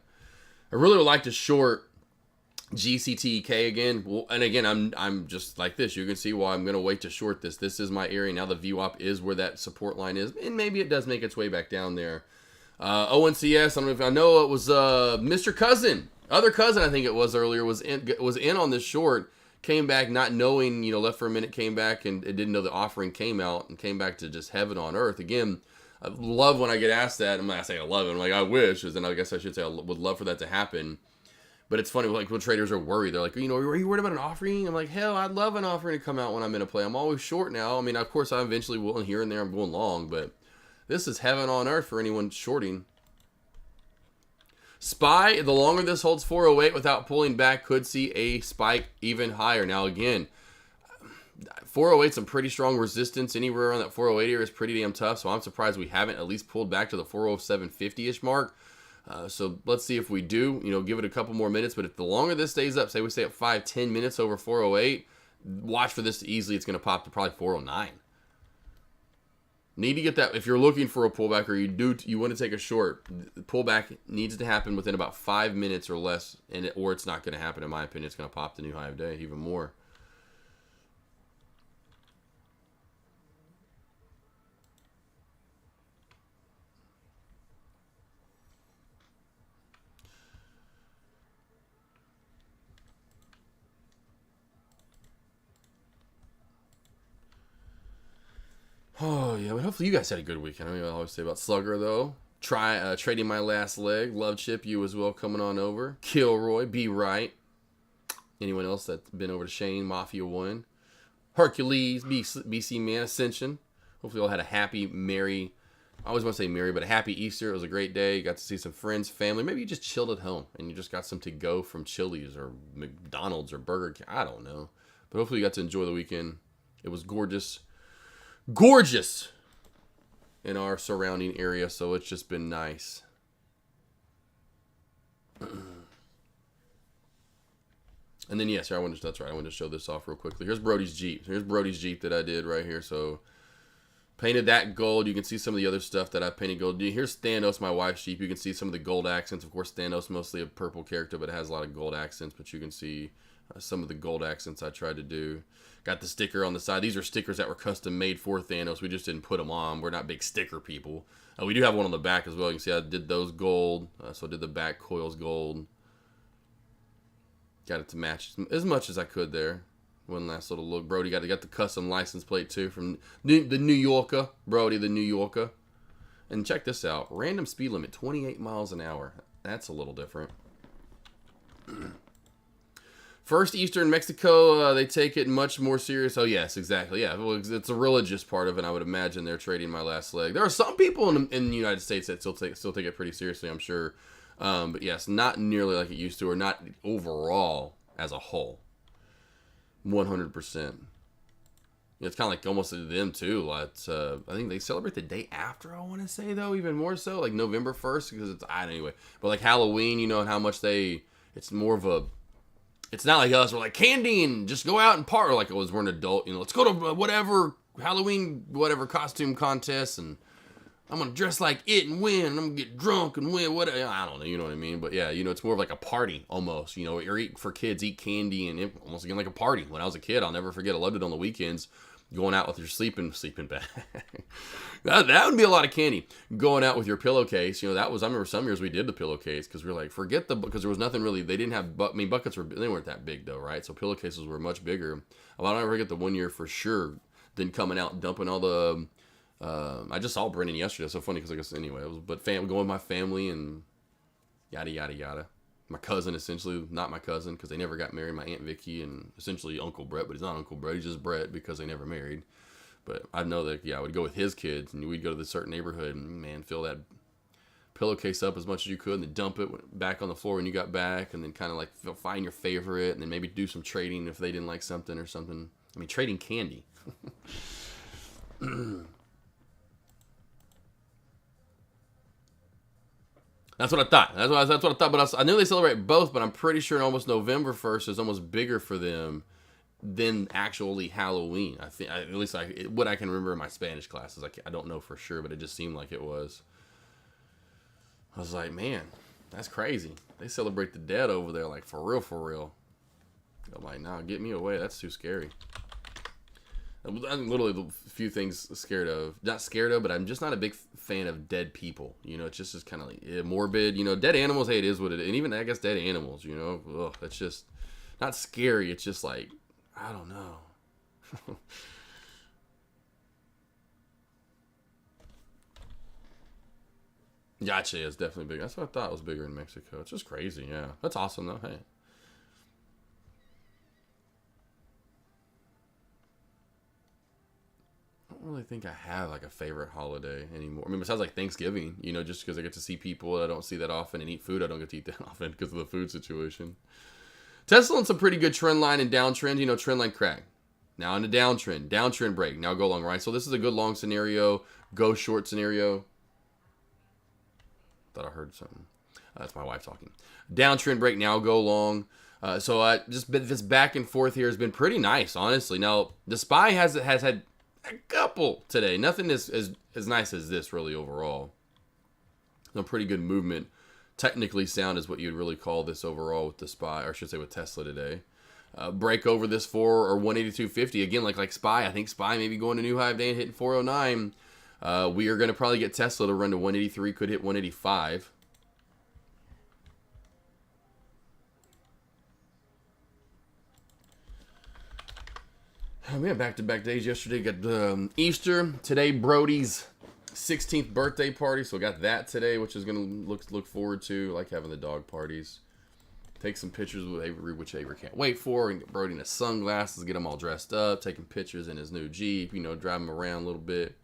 I really would like to short GCTK again. Well, and again, I'm just like this. You can see why I'm going to wait to short this. This is my area. Now the VWAP is where that support line is. And maybe it does make its way back down there. ONCS, I know it was Mr. Cousin. Other cousin, I think it was earlier, was in on this short, came back not knowing, you know, left for a minute, came back and didn't know the offering came out and came back to just heaven on earth. Again, I love when I get asked that. I'm not saying I love it. I'm like, I wish, and then I guess I should say I would love for that to happen. But it's funny, like when traders are worried, they're like, you know, are you worried about an offering? I'm like, hell, I'd love an offering to come out when I'm in a play. I'm always short now. I mean, of course, I eventually will, and here and there I'm going long, but this is heaven on earth for anyone shorting. SPY, the longer this holds 408 without pulling back, could see a spike even higher. Now, again, 408 some pretty strong resistance. Anywhere around that 408 area is pretty damn tough, so I'm surprised we haven't at least pulled back to the 407.50-ish mark. So let's see if we do, you know, give it a couple more minutes. But if the longer this stays up, say we stay up 5-10 minutes over 408, watch for this to easily, it's going to pop to probably 409. Need to get that. If you're looking for a pullback or you want to take a short, the pullback needs to happen within about 5 minutes or less, or it's not going to happen. In my opinion, it's going to pop the new high of day even more. Oh, yeah, but hopefully you guys had a good weekend. I mean, I always say about Slugger, though. Try trading my last leg. Love Chip, you as well, coming on over. Kilroy, Be Right. Anyone else that's been over to Shane, Mafia 1. Hercules, BC Man, Ascension. Hopefully you all had a happy, merry, I always want to say merry, but a happy Easter. It was a great day. You got to see some friends, family. Maybe you just chilled at home and you just got some to-go from Chili's or McDonald's or Burger King. I don't know. But hopefully you got to enjoy the weekend. It was gorgeous. Gorgeous in our surrounding area, so it's just been nice. And then yes, that's right. I wanted to show this off real quickly. Here's Brody's Jeep. Here's Brody's Jeep that I did right here. So painted that gold. You can see some of the other stuff that I painted gold. Here's Thanos, my wife's Jeep. You can see some of the gold accents. Of course, Thanos mostly a purple character, but it has a lot of gold accents. But you can see some of the gold accents I tried to do. Got the sticker on the side. These are stickers that were custom made for Thanos. We just didn't put them on. We're not big sticker people. We do have one on the back as well. You can see I did those gold. So I did the back coils gold. Got it to match as much as I could there. One last little look. Brody got the custom license plate too from the New Yorker. Brody, the New Yorker. And check this out. Random speed limit, 28 miles an hour. That's a little different. First Easter in Mexico, they take it much more serious. Oh, yes, exactly. Yeah, well, it's a religious part of it. I would imagine they're trading my last leg. There are some people in the United States that still take it pretty seriously, I'm sure. But yes, not nearly like it used to, or not overall as a whole. 100%. It's kind of like almost to them too. Like, I think they celebrate the day after. I want to say though, even more so, like November 1st, because it's anyway. But like Halloween, you know, and how much it's more of a. It's not like us. We're like candy and just go out and party. Like it was, we're an adult. You know, let's go to whatever Halloween, whatever costume contest, and I'm gonna dress like it and win. And I'm gonna get drunk and win. What I don't know. You know what I mean? But yeah, you know, it's more of like a party almost. You know, you're eating for kids, eat candy, and almost again like a party. When I was a kid, I'll never forget. I loved it on the weekends. Going out with your sleeping bag. that would be a lot of candy. Going out with your pillowcase, you know, I remember some years we did the pillowcase because we were like, because there was nothing really, they didn't have, buckets they weren't that big though, right? So pillowcases were much bigger. I'll never forget the one year for sure, then coming out and dumping all the, I just saw Brennan yesterday. So funny because I guess anyway, going with my family and yada, yada, yada. My cousin, essentially, not my cousin, because they never got married, my Aunt Vicky, and essentially Uncle Brett, but he's not Uncle Brett, he's just Brett because they never married. But I know that, I would go with his kids, and we'd go to this certain neighborhood, and man, fill that pillowcase up as much as you could, and then dump it back on the floor when you got back, and then kind of like find your favorite, and then maybe do some trading if they didn't like something or something. I mean, trading candy. That's what I thought. That's what I thought. But I knew they celebrate both, but I'm pretty sure almost November 1st is almost bigger for them than actually Halloween. I think, at least what I can remember in my Spanish classes. I don't know for sure, but it just seemed like it was. I was like, man, that's crazy. They celebrate the dead over there, like for real, for real. I'm like, nah, get me away. That's too scary. I'm literally the few things not scared of, but I'm just not a big fan of dead people. You know, it's just kind of like morbid. You know, dead animals, hey, it is what it is. And even, I guess, dead animals, you know, it's just not scary. It's just like, I don't know. Gotcha, it's definitely big. That's what I thought was bigger in Mexico. It's just crazy, yeah. That's awesome, though, hey. I don't really think I have like a favorite holiday anymore. I mean, besides like Thanksgiving, you know, just because I get to see people I don't see that often and eat food I don't get to eat that often because of the food situation. Tesla on some pretty good trend line and downtrend, you know, trend line crack. Now in a downtrend break. Now go long, right? So this is a good long scenario, go short scenario. Thought I heard something. That's my wife talking. Downtrend break, now go long. So just this back and forth here has been pretty nice, honestly. Now the SPY has had a couple today. Nothing as nice as this really overall. No pretty good movement. Technically sound is what you'd really call this overall with the SPY, or I should say with Tesla today. Break over this 4 or 182.50 again, like SPY. I think SPY maybe going to new high today and hitting 409. We are going to probably get Tesla to run to 183. Could hit 185. We had back-to-back days yesterday. Got Easter today. Brody's 16th birthday party, so we got that today, which is gonna look forward to. I like having the dog parties. Take some pictures with Avery, which Avery can't wait for, and get Brody in his sunglasses, get him all dressed up, taking pictures in his new Jeep. You know, drive him around a little bit.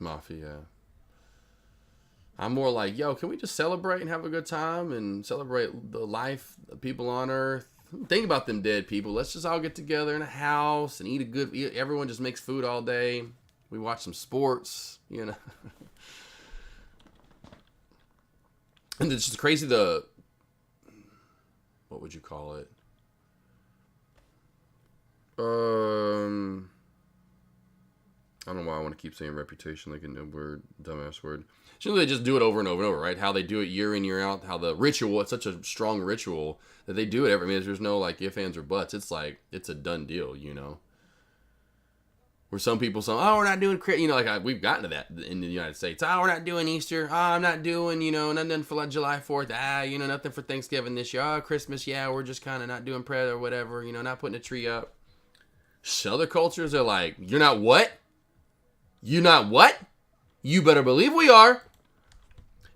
Mafia. I'm more like, yo, can we just celebrate and have a good time and celebrate the life of people on Earth? Think about them dead people. Let's just all get together in a house and everyone just makes food all day. We watch some sports, you know. And it's just crazy what would you call it? I don't know why I want to keep saying reputation like a dumbass word. Shouldn't they just do it over and over and over, right? How they do it year in, year out. How the ritual, it's such a strong ritual that they do it every minute. There's no like ifs, ands, or buts. It's like, it's a done deal, you know? Where some people say, oh, we're not doing, you know, like we've gotten to that in the United States. Oh, we're not doing Easter. Oh, I'm not doing, you know, nothing for like July 4th. You know, nothing for Thanksgiving this year. Oh, Christmas, yeah, we're just kind of not doing prayer or whatever, you know, not putting a tree up. Other cultures are like, you're not what? You not what? You better believe we are.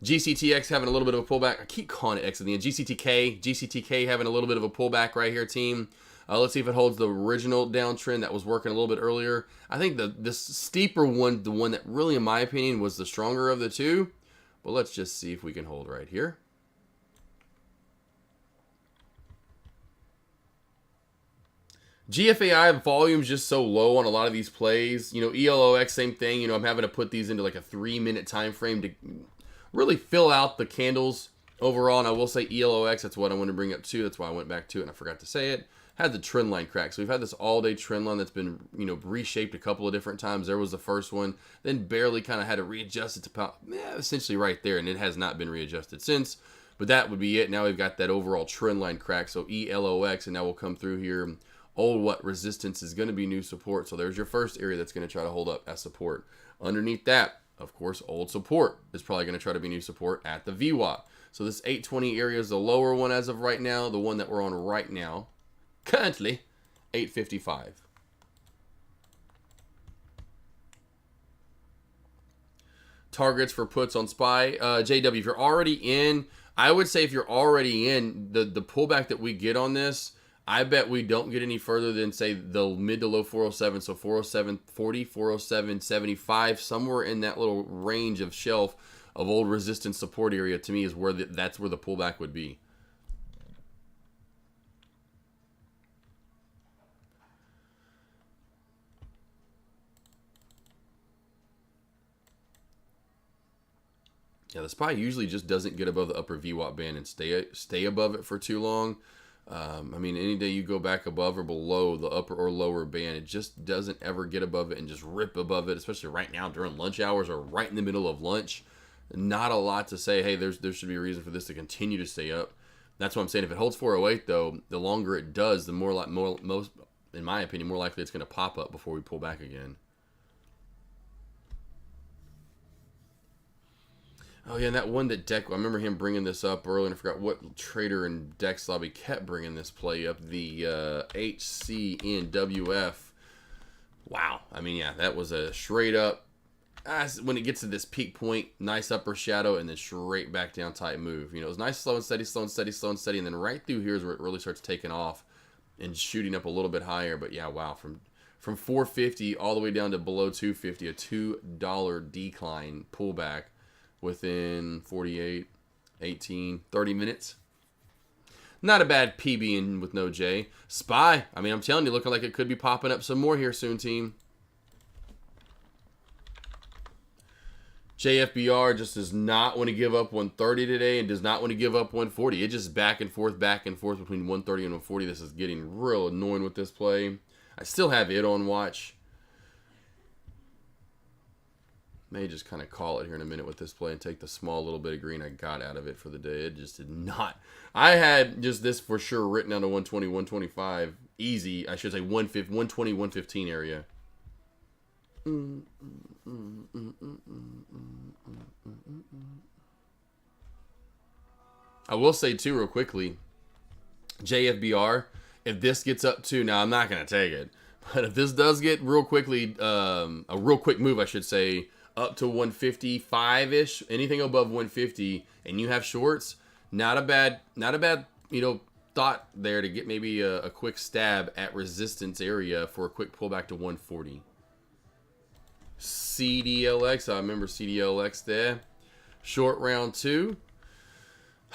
GCTX having a little bit of a pullback. I keep calling it X at the end. GCTK having a little bit of a pullback right here, team. Let's see if it holds the original downtrend that was working a little bit earlier. I think this steeper one, the one that really, in my opinion, was the stronger of the two. But let's just see if we can hold right here. GFAI volume's just so low on a lot of these plays. You know, ELOX, same thing. You know, I'm having to put these into like a 3-minute time frame to really fill out the candles overall. And I will say ELOX, that's what I want to bring up too. That's why I went back to it and I forgot to say it. Had the trend line crack. So we've had this all-day trend line that's been, you know, reshaped a couple of different times. There was the first one, then barely kind of had to readjust it to essentially right there, and it has not been readjusted since. But that would be it. Now we've got that overall trend line crack. So ELOX, and now we'll come through here. Old what resistance is going to be new support. So there's your first area that's going to try to hold up as support. Underneath that, of course, old support is probably going to try to be new support at the VWAP. So this 820 area is the lower one as of right now. The one that we're on right now, currently, 855. Targets for puts on SPY. JW, if you're already in, I would say if you're already in, the pullback that we get on this, I bet we don't get any further than, say, the mid to low 407. So 407.40, 407.75, somewhere in that little range of shelf of old resistance support area, to me, is where that's where the pullback would be. Yeah, the SPY usually just doesn't get above the upper VWAP band and stay above it for too long. I mean, any day you go back above or below the upper or lower band, it just doesn't ever get above it and just rip above it, especially right now during lunch hours or right in the middle of lunch. Not a lot to say, hey, there should be a reason for this to continue to stay up. That's what I'm saying. If it holds 408, though, the longer it does, the more most, in my opinion, more likely it's going to pop up before we pull back again. Oh, yeah, and that one that Deck, I remember him bringing this up earlier, and I forgot what trader in Deck's lobby kept bringing this play up, the HCNWF. Wow. I mean, yeah, that was a straight up, when it gets to this peak point, nice upper shadow, and then straight back down type move. You know, it was nice, slow and steady, slow and steady, slow and steady, and then right through here is where it really starts taking off and shooting up a little bit higher. But, yeah, wow, from 450 all the way down to below 250, a $2 decline pullback within 48, 18, 30 minutes. Not a bad PB in with no J. SPY, I mean, I'm telling you, looking like it could be popping up some more here soon, team. JFBR just does not want to give up 130 today and does not want to give up 140. It just back and forth between 130 and 140. This is getting real annoying with this play. I still have it on watch. May just kind of call it here in a minute with this play and take the small little bit of green I got out of it for the day. It just did not. I had just this for sure written down to 120, 125. Easy. I should say 120, 115 area. I will say too real quickly, JFBR, if this gets up to, now I'm not going to take it, but if this does get real quickly, a real quick move I should say, up to 155-ish, anything above 150, and you have shorts, not a bad, you know, thought there to get maybe a quick stab at resistance area for a quick pullback to 140. CDLX, I remember CDLX there. Short round 2.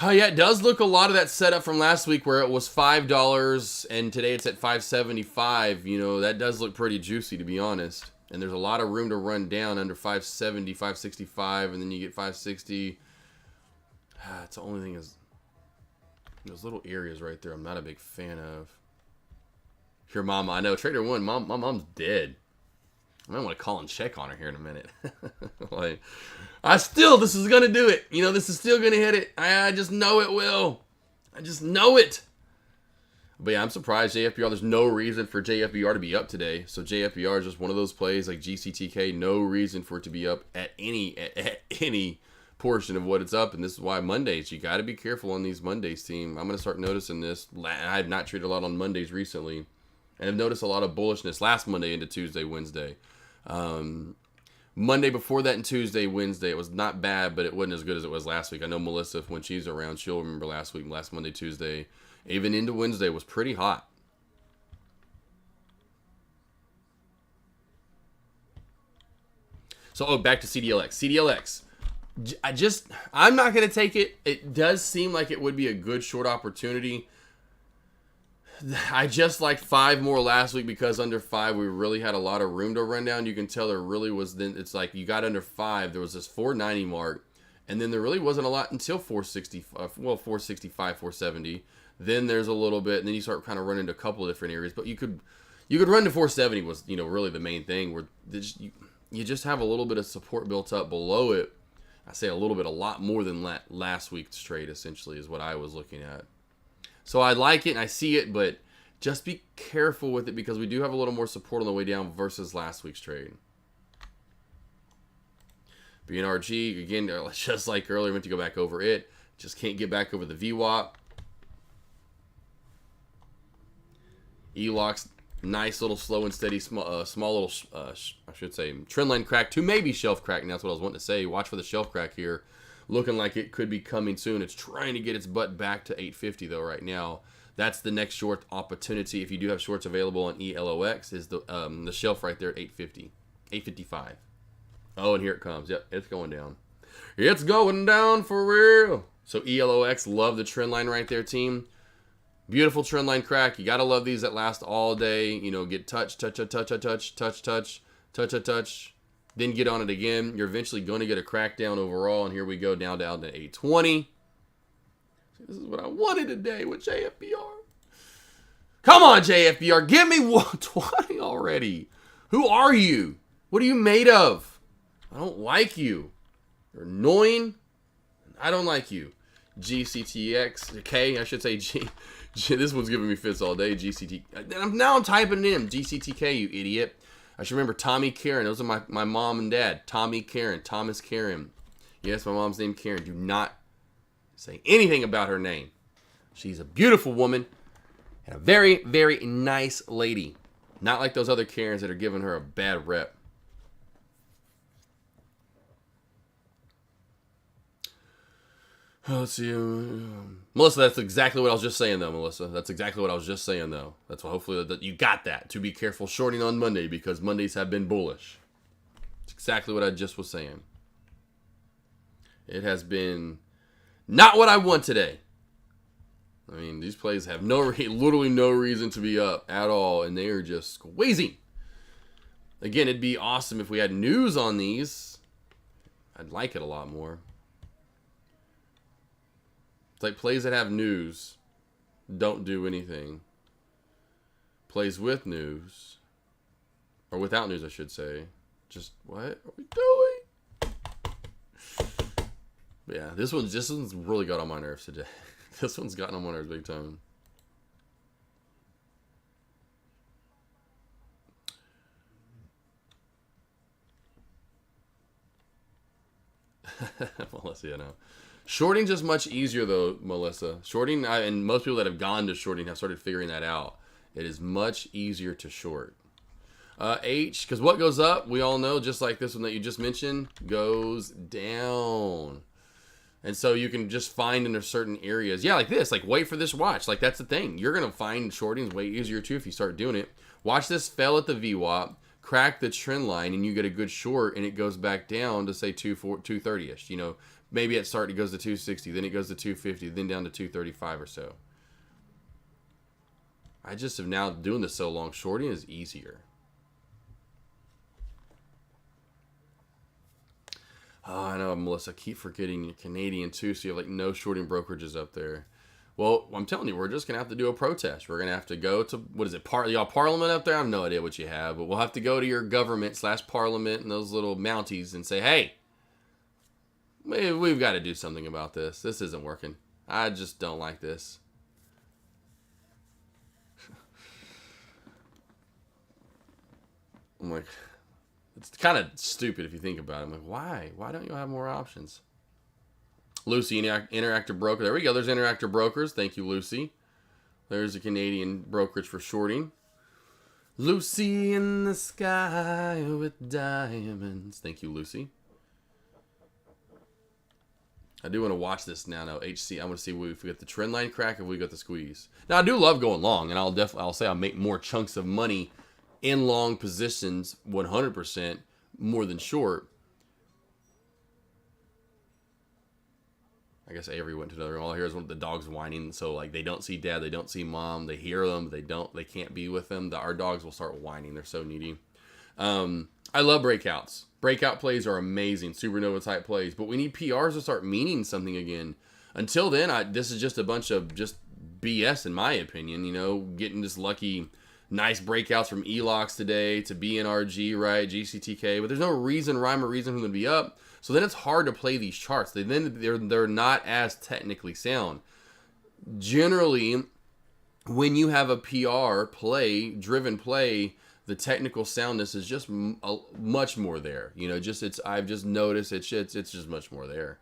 Oh yeah, it does look a lot of that setup from last week where it was $5 and today it's at $5.75. You know, that does look pretty juicy, to be honest. And there's a lot of room to run down under 570, 565, and then you get 560. It's the only thing is those little areas right there I'm not a big fan of. Your mama, I know, Trader One, my mom's dead. I might want to call and check on her here in a minute. Like, this is going to do it. You know, this is still going to hit it. I just know it will. I just know it. But yeah, I'm surprised JFBR, there's no reason for JFBR to be up today. So JFBR is just one of those plays like GCTK, no reason for it to be up at any portion of what it's up. And this is why Mondays, you got to be careful on these Mondays, team. I'm going to start noticing this. I have not traded a lot on Mondays recently. And I've noticed a lot of bullishness last Monday into Tuesday, Wednesday. Monday before that and Tuesday, Wednesday, it was not bad, but it wasn't as good as it was last week. I know Melissa, when she's around, she'll remember last week, last Monday, Tuesday, even into Wednesday was pretty hot. So, back to CDLX. CDLX. I'm not going to take it. It does seem like it would be a good short opportunity. I just liked 5 more last week because under 5 we really had a lot of room to run down. You can tell there really was. Then it's like you got under 5, there was this 490 mark, and then there really wasn't a lot until 460. Well, 465, 470. Then there's a little bit, and then you start kind of running into a couple of different areas. But you could run to 470 was really the main thing where you just have a little bit of support built up below it. I say a little bit, a lot more than last week's trade essentially is what I was looking at. So I like it and I see it, but just be careful with it because we do have a little more support on the way down versus last week's trade. BNRG, again, just like earlier, meant to go back over it. Just can't get back over the VWAP. ELOX, nice little slow and steady, small little, I should say, trend line crack to maybe shelf crack. And that's what I was wanting to say. Watch for the shelf crack here. Looking like it could be coming soon. It's trying to get its butt back to 850 though right now. That's the next short opportunity. If you do have shorts available on ELOX, is the shelf right there at 850, 855. Oh, and here it comes. Yep, it's going down. It's going down for real. So ELOX, love the trend line right there, team. Beautiful trend line crack. You gotta love these that last all day. Get touch, then get on it again. You're eventually going to get a crackdown overall, and here we go down to 820. This is what I wanted today with JFBR. Come on, JFBR, give me 120 already. Who are you? What are you made of? I don't like you. You're annoying. I don't like you. GCTX, okay, I should say G. This one's giving me fits all day. GCT. Now I'm typing it in. GCTK, you idiot. I should remember Tommy Karen. Those are my mom and dad. Tommy Karen. Thomas Karen. Yes, my mom's name Karen. Do not say anything about her name. She's a beautiful woman and a very, very nice lady. Not like those other Karens that are giving her a bad rep. Let's see. Melissa, that's exactly what I was just saying, though, Melissa. That's exactly what I was just saying, though. That's why hopefully that you got that. To be careful shorting on Monday because Mondays have been bullish. It's exactly what I just was saying. It has been not what I want today. I mean, these plays have literally no reason to be up at all, and they are just squeezing. Again, it'd be awesome if we had news on these. I'd like it a lot more. It's like plays that have news don't do anything. Plays with news, or without news, I should say. Just, what are we doing? But yeah, this one's really got on my nerves today. This one's gotten on my nerves big time. Well, let's see, I know. Shorting's just much easier, though, Melissa. Shorting, and most people that have gone to shorting have started figuring that out. It is much easier to short. H, because what goes up, we all know, just like this one that you just mentioned, goes down. And so you can just find in certain areas. Yeah, like this. Like, wait for this watch. Like, that's the thing. You're going to find shorting's way easier, too, if you start doing it. Watch this fell at the VWAP, crack the trend line, and you get a good short, and it goes back down to, say, 230-ish. Maybe at start it goes to 260, then it goes to 250, then down to 235 or so. I just have now doing this so long. Shorting is easier. Oh, I know, Melissa. I keep forgetting you're Canadian too, so you have like no shorting brokerages up there. Well, I'm telling you, we're just gonna have to do a protest. We're gonna have to go to y'all Parliament up there? I have no idea what you have, but we'll have to go to your government / Parliament and those little mounties and say, hey. We've got to do something about this. This isn't working. I just don't like this. I'm like, it's kind of stupid if you think about it. I'm like, why? Why don't you have more options? Lucy, Interactive Broker. There we go. There's Interactive Brokers. Thank you, Lucy. There's a Canadian brokerage for shorting. Lucy in the sky with diamonds. Thank you, Lucy. I do want to watch this now. HC. I want to see if we get the trend line crack, if we got the squeeze. Now I do love going long, and I'll say I'll make more chunks of money in long positions, 100% more than short. I guess Avery went to another room. All I hear is one of the dogs whining. So like they don't see dad, they don't see mom, they hear them, they can't be with them. Our dogs will start whining. They're so needy. I love breakouts. Breakout plays are amazing, supernova type plays, but we need PRs to start meaning something again. Until then, this is just a bunch of just BS in my opinion. You know, getting this lucky, nice breakouts from Elox today to BNRG, right? GCTK, but there's no rhyme or reason for them to be up. So then it's hard to play these charts. They're not as technically sound. Generally, when you have a PR driven play, the technical soundness is just much more there. You know, I've just noticed it's just much more there.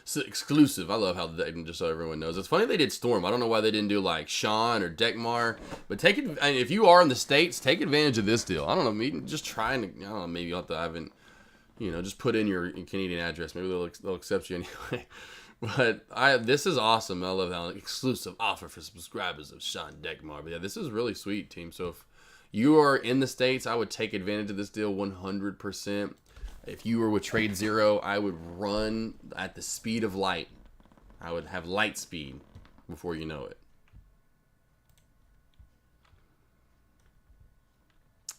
So exclusive. I love how just so everyone knows. It's funny they did Storm. I don't know why they didn't do like Sean or Dekmar. But if you are in the States, take advantage of this deal. I don't know. Maybe just trying to. I don't know. Maybe you'll have to. I haven't. You know, just put in your Canadian address. Maybe they'll accept you anyway. But this is awesome. I love how exclusive offer for subscribers of Sean Dekmar. But yeah, this is really sweet, team. So if you are in the States, I would take advantage of this deal 100%. If you were with Trade Zero, I would run at the speed of light. I would have light speed before you know it.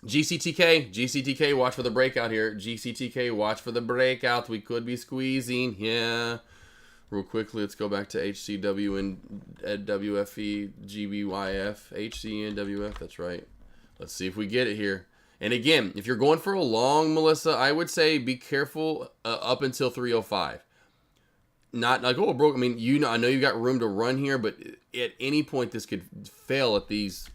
GCTK, watch for the breakout here. GCTK, watch for the breakout. We could be squeezing. Yeah. Real quickly, let's go back to HCW and WFE, GBYF, HCNWF. That's right. Let's see if we get it here. And again, if you're going for a long, Melissa, I would say be careful up until 305. Not like, oh, broke. I mean, I know you got room to run here, but at any point this could fail at these,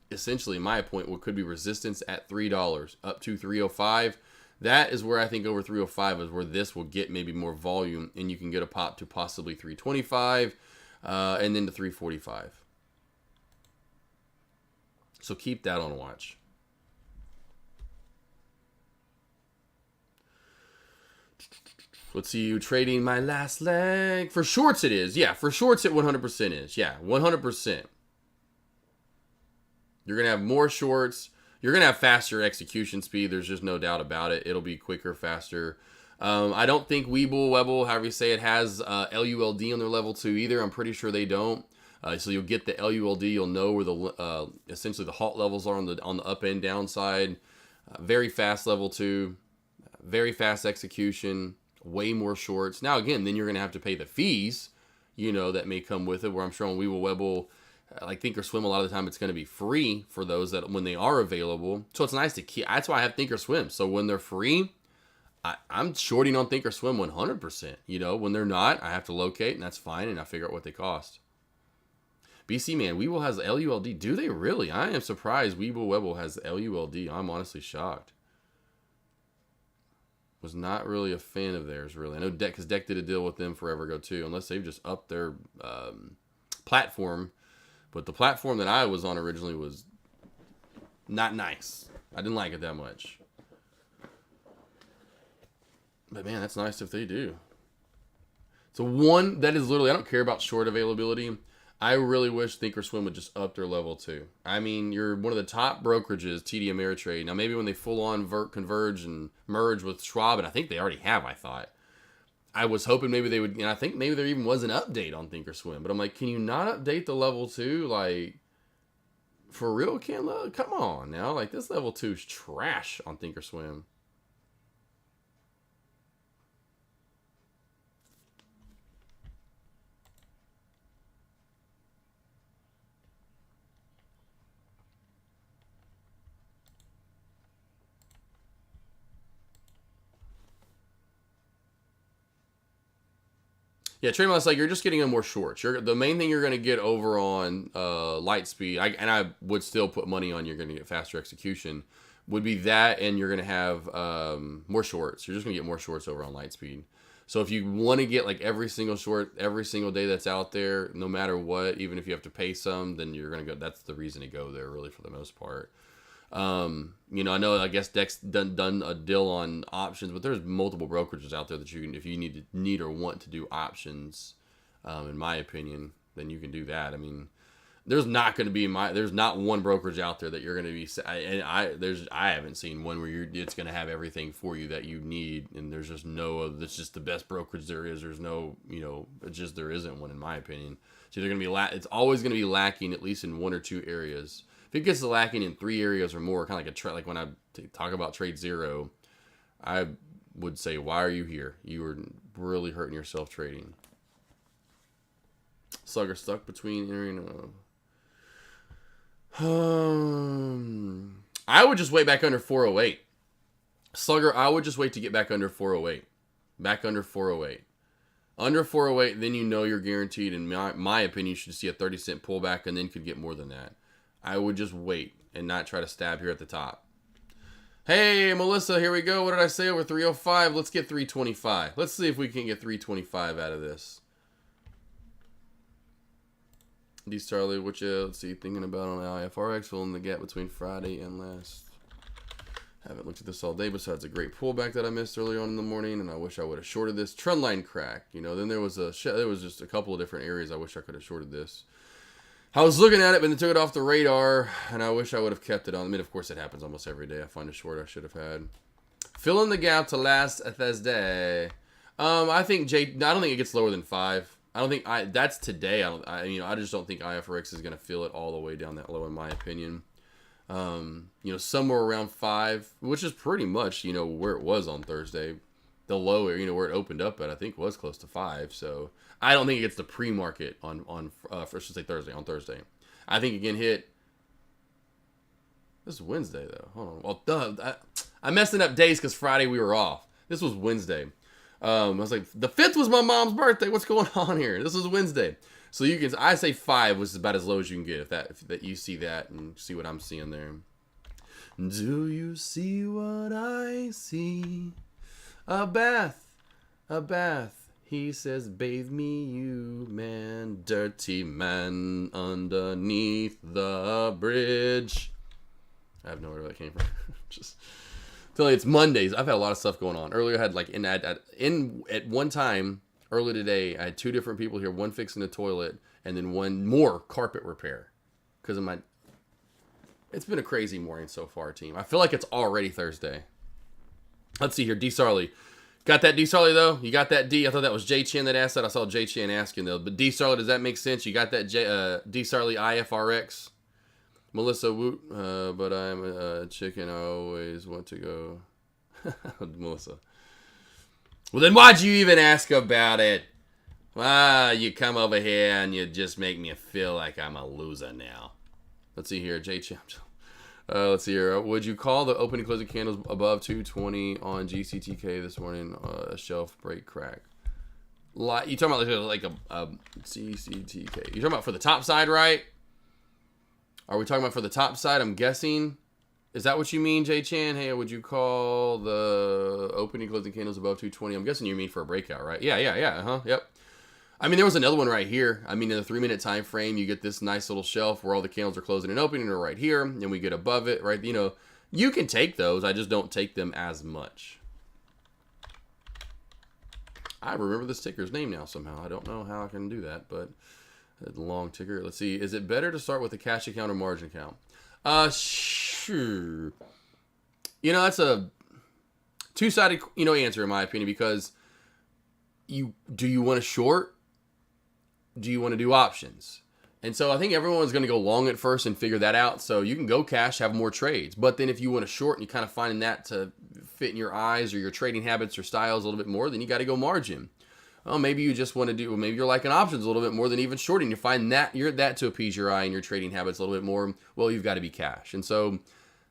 essentially, in my point, what could be resistance at $3 up to 305. That is where I think over 305 is where this will get maybe more volume, and you can get a pop to possibly 325 and then to 345. So keep that on watch. Let's see you trading my last leg. For shorts it is. Yeah, for shorts it 100% is. Yeah, 100%. You're going to have more shorts. You're going to have faster execution speed. There's just no doubt about it. It'll be quicker, faster. I don't think Webull, however you say it, has LULD on their level 2 either. I'm pretty sure they don't. So you'll get the LULD. You'll know where the essentially the halt levels are on the up and down side. Very fast level 2. Very fast execution. Way more shorts. Now, again, then you're going to have to pay the fees, that may come with it, where I'm sure on Webull, like Thinkorswim, a lot of the time it's going to be free for those that when they are available. So it's nice to keep. That's why I have Thinkorswim. So when they're free, I'm shorting on Thinkorswim 100%. When they're not, I have to locate, and that's fine, and I figure out what they cost. BC Man, Webull has LULD. Do they really? I am surprised Webull has LULD. I'm honestly shocked. Was not really a fan of theirs, really. I know because Deck did a deal with them forever ago, too, unless they've just upped their platform. But the platform that I was on originally was not nice. I didn't like it that much. But, man, that's nice if they do. So, one, that is literally, I don't care about short availability. I really wish Thinkorswim would just up their level, too. I mean, you're one of the top brokerages, TD Ameritrade. Now, maybe when they full-on converge and merge with Schwab, and I think they already have, I thought. I was hoping maybe they would, and I think maybe there even was an update on Thinkorswim. But I'm like, can you not update the level 2? Like, for real, come on now. Like, this level 2 is trash on Thinkorswim. Yeah, Trayvon's like, you're just getting a more shorts. The main thing you're going to get over on light speed, and I would still put money on you're going to get faster execution, would be that, and you're going to have more shorts. You're just going to get more shorts over on light speed. So if you want to get like every single short, every single day that's out there, no matter what, even if you have to pay some, then you're going to go. That's the reason to go there, really, for the most part. You know, I know, I guess Dex done a deal on options, but there's multiple brokerages out there that you can, if you need or want to do options, in my opinion, then you can do that. I mean, there's not going to be there's not one brokerage out there that you're going to be, I haven't seen one where it's going to have everything for you that you need. And there's just that's just the best brokerage there is. There's no, you know, there isn't one, in my opinion. So they're going to be, it's always going to be lacking at least in one or two areas. If it gets lacking in 3 areas or more, kind of like like when I talk about trade zero, I would say, why are you here? You are really hurting yourself trading. Slugger stuck between entering. I would just wait back under 408. Slugger, I would just wait to get back under 408. Back under 408. Under 408, then you know you're guaranteed. In my opinion, you should see a 30-cent pullback and then could get more than that. I would just wait and not try to stab here at the top. Hey, Melissa, here we go. What did I say over 305? Let's get 325. Let's see if we can get 325 out of this. D Starley, which let's see, thinking about on IFRX, filling the gap between Friday and last. Haven't looked at this all day, besides a great pullback that I missed earlier on in the morning, and I wish I would have shorted this. Trendline crack, you know. Then there was just a couple of different areas I wish I could have shorted this. I was looking at it, but then took it off the radar, and I wish I would have kept it on. I mean, of course, it happens almost every day. I find a short I should have had. Fill in the gap to last Thursday. I think I don't think it gets lower than 5. I don't think that's today. I just don't think IFRX is going to fill it all the way down that low, in my opinion. You know, somewhere around 5, which is pretty much, you know, where it was on Thursday. The low, you know, where it opened up at, I think was close to 5. So I don't think it gets the pre-market on Thursday. On Thursday, I think it can hit. This is Wednesday though. Hold on. Well, I'm messing up days because Friday we were off. This was Wednesday. I was like, the 5th was my mom's birthday. What's going on here? This was Wednesday. So I say 5 was about as low as you can get if that you see that and see what I'm seeing there. Do you see what I see? A bath. He says, bathe me, you man, dirty man, underneath the bridge. I have no idea where that came from. Just tell you, it's Mondays. I've had a lot of stuff going on. Earlier, I had like at one time early today, I had 2 different people here. One fixing the toilet, and then one more carpet repair. Because of it's been a crazy morning so far, team. I feel like it's already Thursday. Let's see here, D Sarley. Got that, D Sarley, though? You got that, D? I thought that was J Chan that asked that. I saw J Chan asking, though. But D Sarley, does that make sense? You got that, D Sarley IFRX? Melissa Woot, but I'm a chicken. I always want to go. Melissa. Well, then why'd you even ask about it? You come over here and you just make me feel like I'm a loser now. Let's see here, J Chan. Let's see here. Would you call the opening closing candles above 220 on GCTK this morning a shelf break crack? You talking about like a GCTK? You're talking about for the top side, right? Are we talking about for the top side? I'm guessing. Is that what you mean, Jay Chan? Hey, would you call the opening closing candles above 220? I'm guessing you mean for a breakout, right? Yeah. Yep. I mean, there was another one right here. I mean, in the 3-minute time frame, you get this nice little shelf where all the candles are closing and opening are right here, and we get above it, right? You know, you can take those. I just don't take them as much. I remember this ticker's name now somehow. I don't know how I can do that, but a long ticker. Let's see. Is it better to start with a cash account or margin account? Sure. You know, that's a two-sided, answer in my opinion, because do you want to short? Do you want to do options? And so I think everyone's going to go long at first and figure that out. So you can go cash, have more trades. But then if you want to short and you kind of find that to fit in your eyes or your trading habits or styles a little bit more, then you got to go margin. Well, maybe you just want to do, maybe you're liking options a little bit more than even shorting. You find that you're that to appease your eye and your trading habits a little bit more. Well, you've got to be cash. And so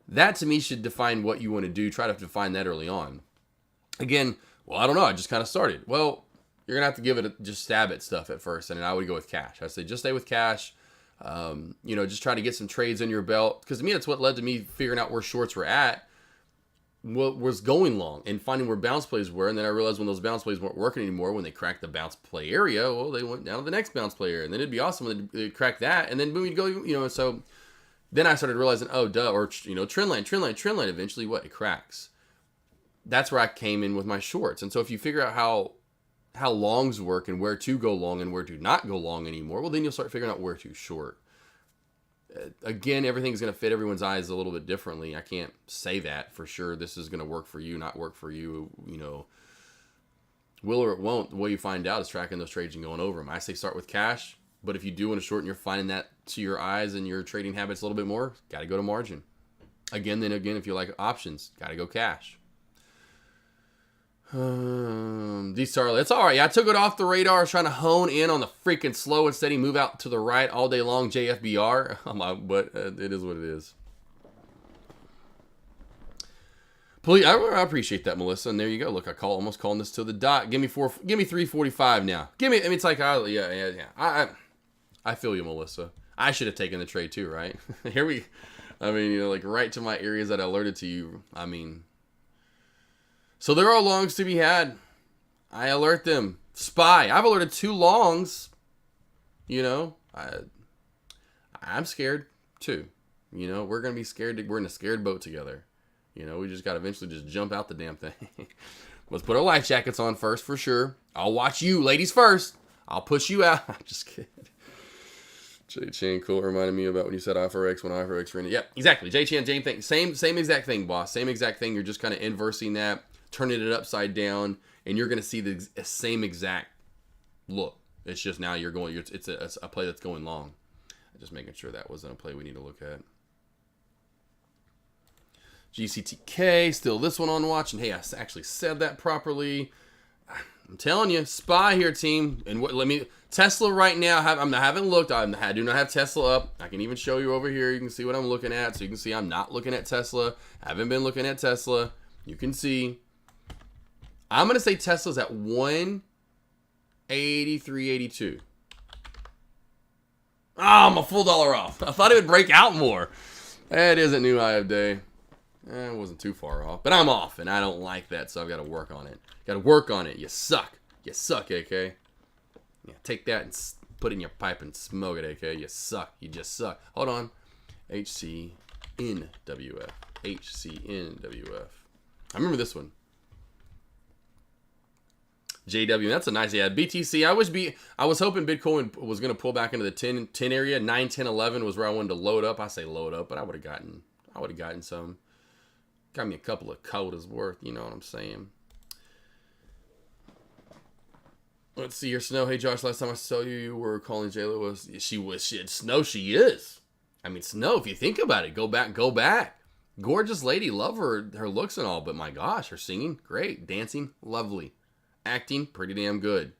that to me should define what you want to do. Try to define that early on. Again, well, I don't know. I just kind of started. Well, you're going to have to give it just stab at stuff at first. And then I would go with cash. I'd say just stay with cash. Just try to get some trades in your belt. Because to me, that's what led to me figuring out where shorts were at. what was going long and finding where bounce plays were. And then I realized when those bounce plays weren't working anymore, when they cracked the bounce play area, well, they went down to the next bounce play area. And then it'd be awesome when they'd crack that. And then boom, you'd go, you know, so then I started realizing, oh, duh, or, you know, trend line, eventually what? It cracks. That's where I came in with my shorts. And so if you figure out how longs work and where to go long and where to not go long anymore, well, then you'll start figuring out where to short. Again, everything's going to fit everyone's eyes a little bit differently. I can't say that for sure. This is going to work for you, not work for you. You know, will or it won't. The way you find out is tracking those trades and going over them. I say start with cash, but if you do want to short and you're finding that to your eyes and your trading habits a little bit more, got to go to margin. Again, if you like options, got to go cash. It's all right. Yeah, I took it off the radar. I was trying to hone in on the freaking slow and steady move out to the right all day long, JFBR. But it is what it is. Please, I appreciate that, Melissa. And there you go. Look, almost calling this to the dot. Give me 345 now. It's like, yeah. I feel you, Melissa. I should have taken the trade too, right? Like right to my areas that I alerted to you. So there are longs to be had. I alert them. SPY. I've alerted 2 longs. You know, I'm scared too. You know, we're going to be scared. We're in a scared boat together. You know, we just got to eventually just jump out the damn thing. Let's put our life jackets on first for sure. I'll watch you ladies first. I'll push you out. I'm just kidding. J Chan cool reminded me about when you said IFRX when IFRX ran it. Yeah, exactly. J Chan, same exact thing, boss. Same exact thing. You're just kind of inversing that, turning it upside down, and you're going to see the same exact look. It's just now it's a play that's going long. Just making sure that wasn't a play we need to look at. GCTK, still this one on watch. And hey, I actually said that properly. I'm telling you, SPY here, team. And Tesla right now, I haven't looked. I do not have Tesla up. I can even show you over here. You can see what I'm looking at. So you can see I'm not looking at Tesla. I haven't been looking at Tesla. You can see. I'm going to say Tesla's at 183.82. Oh, I'm a full dollar off. I thought it would break out more. It isn't new high of day. It wasn't too far off. But I'm off, and I don't like that, so I've got to work on it. Got to work on it. You suck. You suck, AK. Yeah, take that and put it in your pipe and smoke it, AK. You suck. You just suck. Hold on. HCNWF. HCNWF. I remember this one. JW, that's a nice, yeah. BTC, I was hoping Bitcoin was going to pull back into the 10 area. 9, 10, 11 was where I wanted to load up. I say load up, but I would have gotten some. Got me a couple of quotas worth, you know what I'm saying. Let's see here, Snow. Hey, Josh, last time I saw you were calling J-Lo was. Snow, she is. I mean, Snow, if you think about it, go back. Gorgeous lady, love her looks and all, but my gosh, her singing, great. Dancing, lovely. Acting, pretty damn good.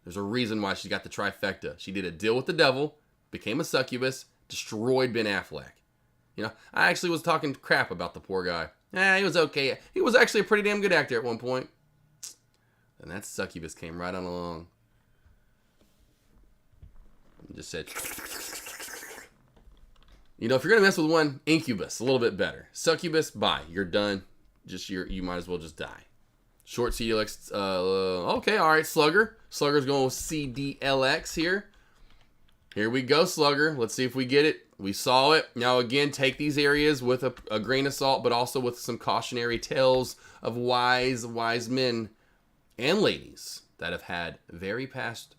There's a reason why she got the trifecta. She did a deal with the devil, became a succubus, destroyed Ben Affleck. You know, I actually was talking crap about the poor guy. He was okay. He was actually a pretty damn good actor at one point. And that succubus came right on along. And just said, you know, if you're going to mess with one, incubus, a little bit better. Succubus, bye. You're done. You might as well just die. Short CDLX, okay, all right, Slugger. Slugger's going with CDLX here. Here we go, Slugger. Let's see if we get it. We saw it. Now, again, take these areas with a grain of salt, but also with some cautionary tales of wise men and ladies that have had very past.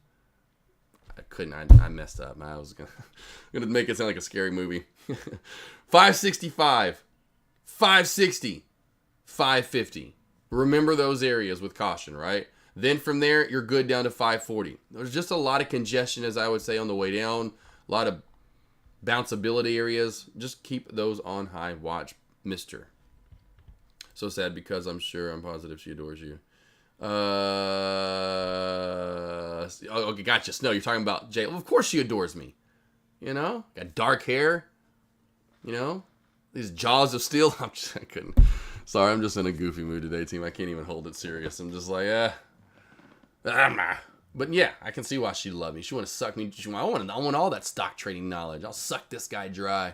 I messed up. I was gonna make it sound like a scary movie. 565, 560, 550. Remember those areas with caution, right? Then from there, you're good down to 540. There's just a lot of congestion, as I would say, on the way down. A lot of bounceability areas. Just keep those on high watch, mister. So sad because I'm positive she adores you. Okay, gotcha. Snow, you're talking about Jay. Well, of course she adores me. You know? Got dark hair. You know? These jaws of steel. I couldn't. Sorry, I'm just in a goofy mood today, team. I can't even hold it serious. I'm just like, But yeah, I can see why she loved me. She want to suck me. I want all that stock trading knowledge. I'll suck this guy dry.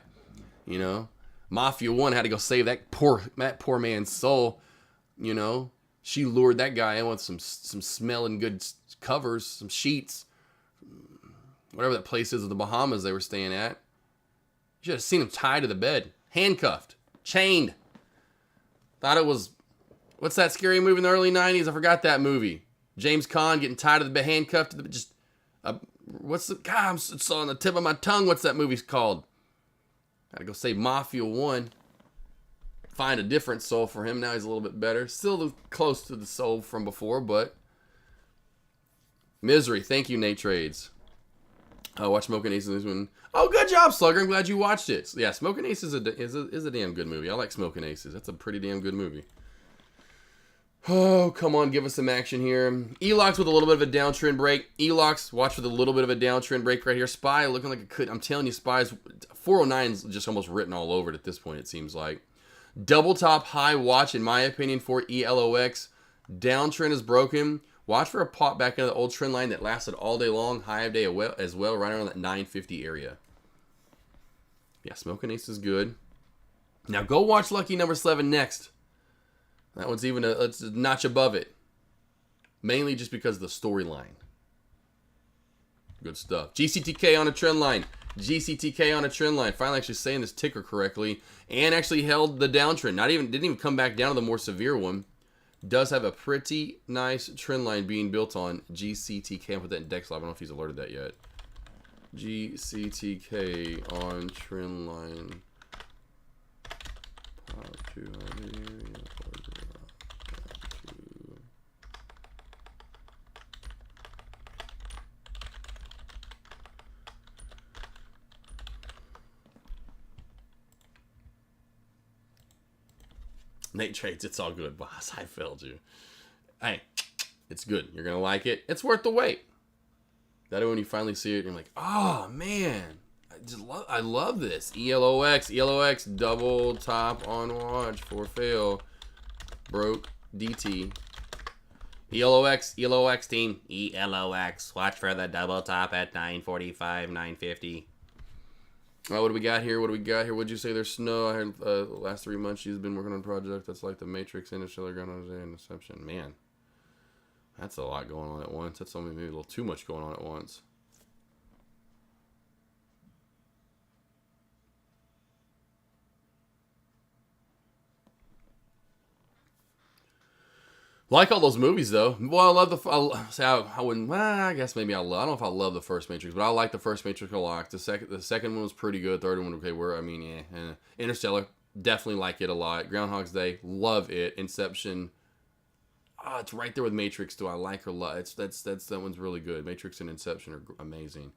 You know? Mafia 1 had to go save that poor man's soul. You know, she lured that guy in with some smelling good covers, some sheets, whatever that place is in the Bahamas they were staying at. You should have seen him tied to the bed, handcuffed, chained. Thought it was, what's that scary movie in the early 90s? I forgot that movie. James Caan getting tied to the bed, handcuffed to the, what's the, God, it's on the tip of my tongue. What's that movie called? Gotta go save Mafia 1. Find a different soul for him. Now he's a little bit better. Still close to the soul from before, but Misery. Thank you, Nate Trades. Watch Smoking Aces this one. Oh, good job, Slugger. I'm glad you watched it. So, yeah, Smoking Aces is a damn good movie. I like Smoking Aces. That's a pretty damn good movie. Oh, come on, give us some action here. Elox with a little bit of a downtrend break. Elox, watch with a little bit of a downtrend break right here. Spy looking like it could. I'm telling you, Spy's 409 is just almost written all over it at this point, it seems like. Double top high watch, in my opinion, for ELOX. Downtrend is broken. Watch for a pop back into the old trend line that lasted all day long. High of day as well, right around that 950 area. Yeah, Smoking Ace is good. Now go watch Lucky Number 7 next. That one's even it's a notch above it. Mainly just because of the storyline. Good stuff. GCTK on a trend line. GCTK on a trend line. Finally actually saying this ticker correctly. And actually held the downtrend. Didn't even come back down to the more severe one. Does have a pretty nice trend line being built on GCTK. I'll put that in Dex Live. I don't know if he's alerted that yet. GCTK on trend line. Pop 200. Nate Trades, it's all good, boss. I failed you. Hey, it's good. You're going to like it. It's worth the wait. That when you finally see it, you're like, oh, man. I love this. ELOX, double top on watch for fail. Broke DT. ELOX team. ELOX. Watch for the double top at 945, 950. What do we got here? What'd you say? There's snow. I heard the last 3 months she's been working on a project that's like the Matrix, Interstellar, Groundhog Day, and Inception. Man, that's a lot going on at once. That's maybe a little too much going on at once. Like all those movies, though. Well, I love I wouldn't. Well, I guess maybe I don't know if I love the first Matrix, but I like the first Matrix a lot. The second one was pretty good. Third one, okay. Interstellar, definitely like it a lot. Groundhog's Day, love it. Inception, it's right there with Matrix. Do I like her? That one's really good. Matrix and Inception are amazing.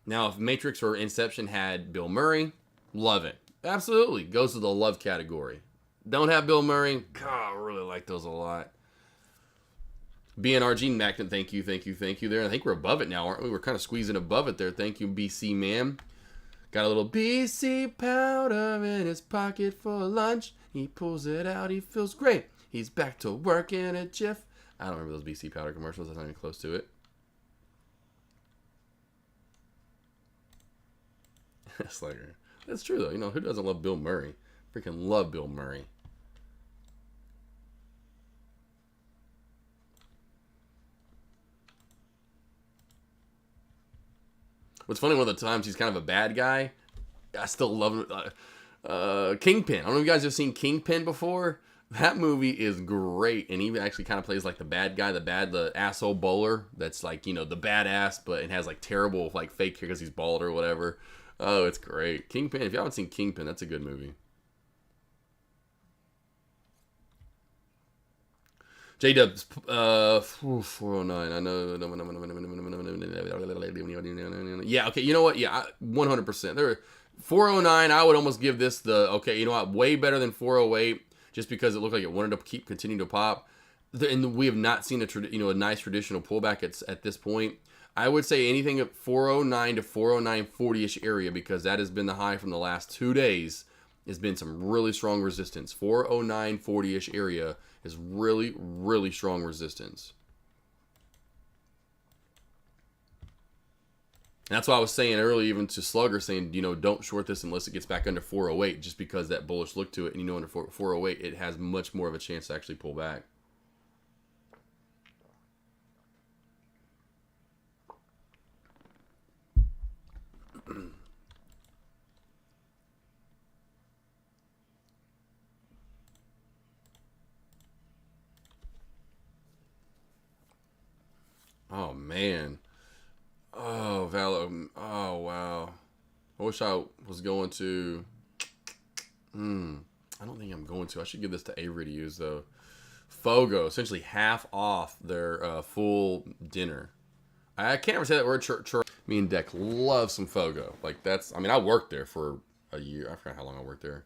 Now, if Matrix or Inception had Bill Murray, love it. Absolutely, goes to the love category. Don't have Bill Murray, God, I really like those a lot. BNRG Macton, thank you there. I think we're above it now, aren't we? We're kind of squeezing above it there. Thank you, BC man. Got a little BC powder in his pocket for lunch. He pulls it out, he feels great. He's back to work in a jiff. I don't remember those BC powder commercials. That's not even close to it. Slayer. That's true, though. You know, who doesn't love Bill Murray? Freaking love Bill Murray. What's funny, one of the times he's kind of a bad guy, I still love him. Kingpin. I don't know if you guys have seen Kingpin before. That movie is great, and he actually kind of plays like the bad guy, the asshole bowler that's like, you know, the badass, but it has like terrible like fake hair because he's bald or whatever. Oh, it's great. Kingpin. If you haven't seen Kingpin, that's a good movie. J-Dubs, 409. I know. Yeah, okay. You know what? Yeah, 100%. There, 409. I would almost give this the okay. You know what? Way better than 408, just because it looked like it wanted to continue to pop. And we have not seen a nice traditional pullback at this point. I would say anything at 409 to 409.40-ish area, because that has been the high from the last 2 days. Has been some really strong resistance. 409.40-ish area is really, really strong resistance. And that's why I was saying earlier, even to Slugger, saying, you know, don't short this unless it gets back under 408, just because that bullish look to it. And, you know, under 408, it has much more of a chance to actually pull back. Oh, man. Oh, Valo. Oh, wow. I wish I was going to... I don't think I'm going to. I should give this to Avery to use, though. Fogo. Essentially half off their full dinner. I can't ever say that word. Me and Deck love some Fogo. Like, that's... I mean, I worked there for a year. I forgot how long I worked there.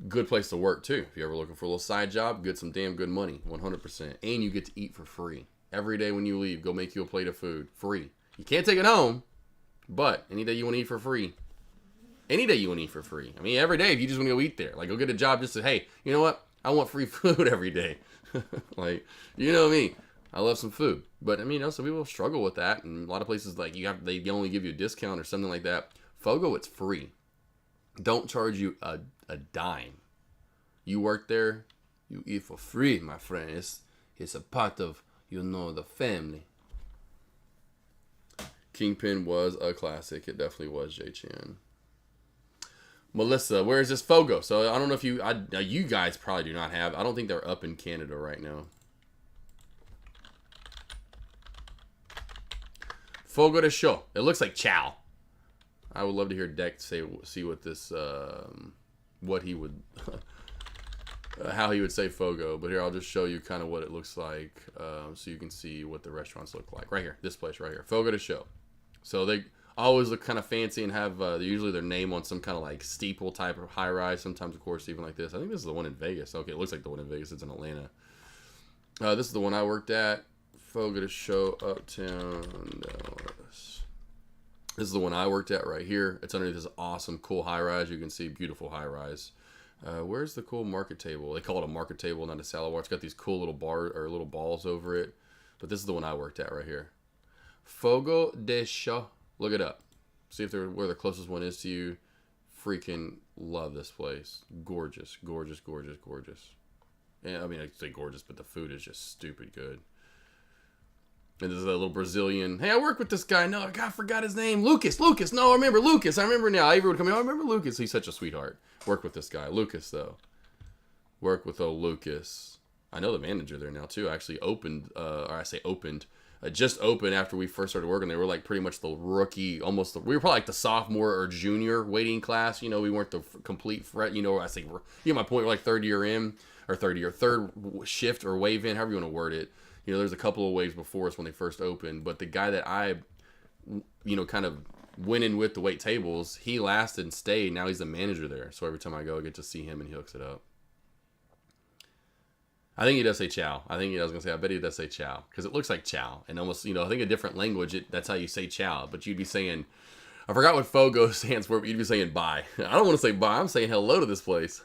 Good place to work, too. If you're ever looking for a little side job, get some damn good money. 100%. And you get to eat for free. Every day when you leave, go make you a plate of food. Free. You can't take it home, but any day you want to eat for free. Any day you want to eat for free. I mean, every day if you just want to go eat there. Like, go get a job just to, hey, you know what? I want free food every day. Like, you know me. I love some food. But, I mean, you know, some people struggle with that. And a lot of places, like, they only give you a discount or something like that. Fogo, it's free. Don't charge you a dime. You work there, you eat for free, my friend. It's a part of... you know, the family. Kingpin was a classic. It definitely was, J-Chan. Melissa, where is this Fogo? So I don't know if you... you guys probably do not have... I don't think they're up in Canada right now. Fogo de Show. It looks like chow. I would love to hear Deck see what this... what he would... how he would say Fogo, but here I'll just show you kind of what it looks like, so you can see what the restaurants look like. Right here, this place right here, Fogo de Show. So they always look kind of fancy and have usually their name on some kind of like steeple type of high rise. Sometimes, of course, even like this. I think this is the one in Vegas. Okay, it looks like the one in Vegas. It's in Atlanta. This is the one I worked at. Fogo de Show, Uptown Dallas. This is the one I worked at right here. It's underneath this awesome, cool high rise. You can see beautiful high rise. Where's the cool market table? They call it a market table, not a salad bar. It's got these cool little little balls over it. But this is the one I worked at right here. Fogo de Show. Look it up. See if where the closest one is to you. Freaking love this place. Gorgeous, gorgeous, gorgeous, gorgeous. Yeah, I mean, I say gorgeous, but the food is just stupid good. And there's a little Brazilian. Hey, I work with this guy. No, I forgot his name. Lucas. No, I remember Lucas. I remember now. Avery would come in. I remember Lucas. He's such a sweetheart. Work with this guy. Lucas, though. Work with old Lucas. I know the manager there now, too. I actually opened, just opened after we first started working. They were like pretty much the rookie, we were probably like the sophomore or junior waiting class. You know, we weren't the complete you know, I think you get my point. We're like third shift or wave in, however you want to word it. You know, there's a couple of waves before us when they first opened, but the guy that I, you know, kind of went in with to wait tables, he lasted and stayed. Now he's the manager there. So every time I go, I get to see him and he hooks it up. I think he does say chow. I bet he does say chow because it looks like chow. And almost, you know, I think a different language, that's how you say chow. But you'd be saying, I forgot what Fogo stands for, but you'd be saying bye. I don't want to say bye. I'm saying hello to this place.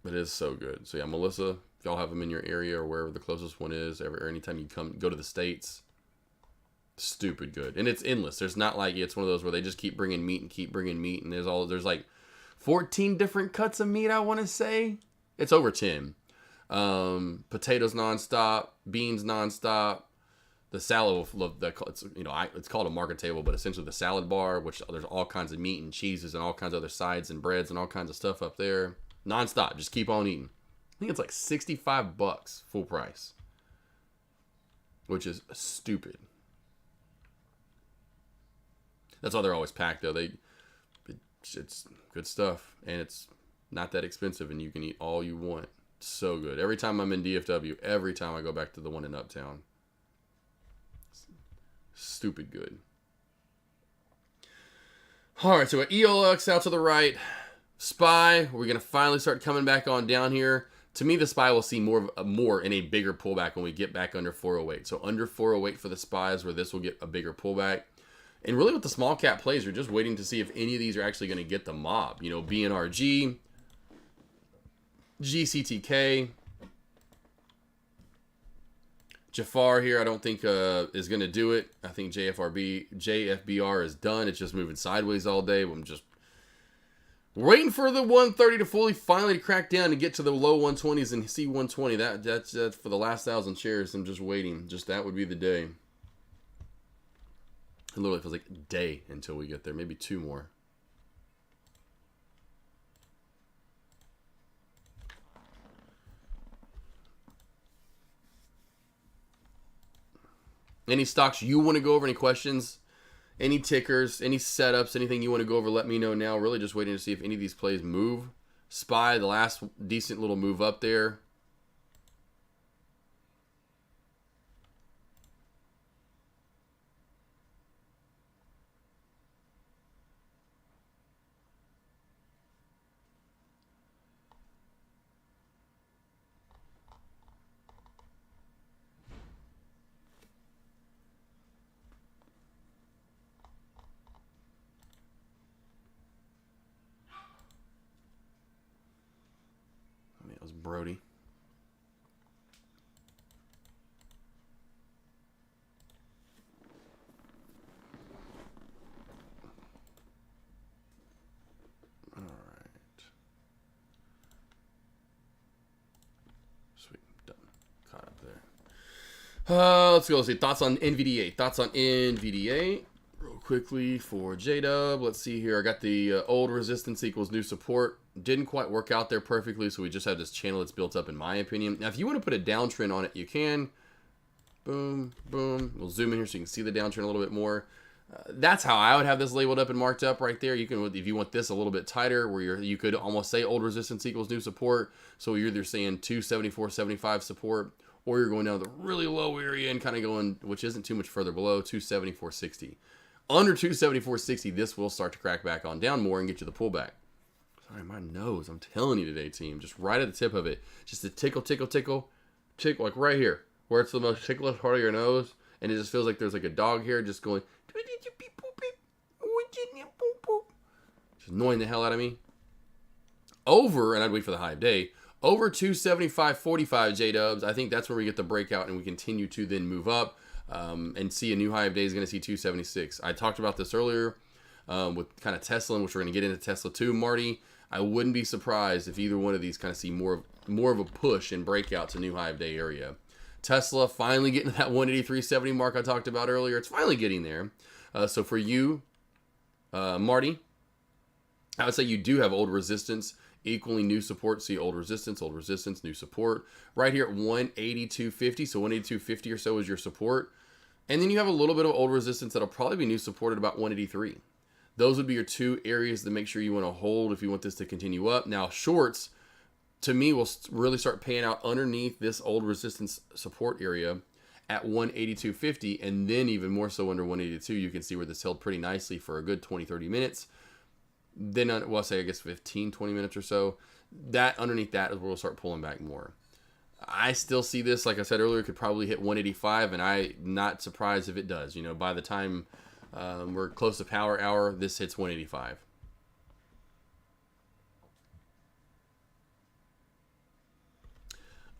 It is so good. So yeah, Melissa, if y'all have them in your area or wherever the closest one is, anytime you go to the States, stupid good. And it's endless. There's not like, it's one of those where they just keep bringing meat. And there's like 14 different cuts of meat, I want to say. It's over 10. Potatoes nonstop, beans nonstop. The salad, it's called a market table, but essentially the salad bar, which there's all kinds of meat and cheeses and all kinds of other sides and breads and all kinds of stuff up there. Non-stop, just keep on eating. I think it's like $65 full price, which is stupid. That's why they're always packed though. It's good stuff and it's not that expensive and you can eat all you want. It's so good. Every time I'm in DFW, every time I go back to the one in Uptown, stupid good. All right, so at EOLX out to the right. SPY, we're going to finally start coming back on down here. To me, the SPY will see more in a bigger pullback when we get back under 408. So under 408 for the SPY is where this will get a bigger pullback. And really with the small cap plays, you're just waiting to see if any of these are actually going to get the mob. You know, BNRG, GCTK, Jafar here, I don't think is going to do it. I think JFBR is done. It's just moving sideways all day. I'm just waiting for the 130 to finally crack down and get to the low 120s and see 120. That's for the last 1,000 shares. I'm just waiting. Just that would be the day. It literally feels like a day until we get there. Maybe 2 more. Any stocks you want to go over? Any questions? Any tickers? Any setups? Anything you want to go over? Let me know now. Really just waiting to see if any of these plays move. SPY, the last decent little move up there. That was Brody. All right. Sweet. Done. Caught up there. Let's go. Let's see. Thoughts on NVDA. Thoughts on NVDA. Real quickly for J-Dub. Let's see here. I got the old resistance equals new support. Didn't quite work out there perfectly, so we just have this channel that's built up, in my opinion. Now, if you want to put a downtrend on it, you can. Boom, boom. We'll zoom in here so you can see the downtrend a little bit more. That's how I would have this labeled up and marked up right there. You can, if you want this a little bit tighter, where you could almost say old resistance equals new support. So you're either saying 274.75 support, or you're going down to the really low area and kind of going, which isn't too much further below, 274.60. Under 274.60, this will start to crack back on down more and get you the pullback. Sorry, my nose. I'm telling you today, team. Just right at the tip of it. Just a tickle, tickle, tickle. Tickle, like right here. Where it's the most ticklish part of your nose. And it just feels like there's like a dog here just going. Just annoying the hell out of me. Over, and I'd wait for the high of day. Over 275.45 J-Dubs. I think that's where we get the breakout and we continue to then move up. And see a new high of day is going to see 276. I talked about this earlier with kind of Tesla, which we're going to get into Tesla too, Marty. I wouldn't be surprised if either one of these kind of see more of a push and breakout to new high of day area. Tesla finally getting to that 183.70 mark I talked about earlier. It's finally getting there. So for you, Marty, I would say you do have old resistance equaling new support. See old resistance, new support. Right here at 182.50. So 182.50 or so is your support. And then you have a little bit of old resistance that'll probably be new support at about 183. Those would be your 2 areas to make sure you want to hold if you want this to continue up. Now, shorts, to me, will really start paying out underneath this old resistance support area at 182.50, and then even more so under 182. You can see where this held pretty nicely for a good 20-30 minutes. Then, well, say I guess 15-20 minutes or so. That underneath that is where we'll start pulling back more. I still see this, like I said earlier, could probably hit 185, and I'm not surprised if it does. You know, by the time we're close to power hour, this hits 185.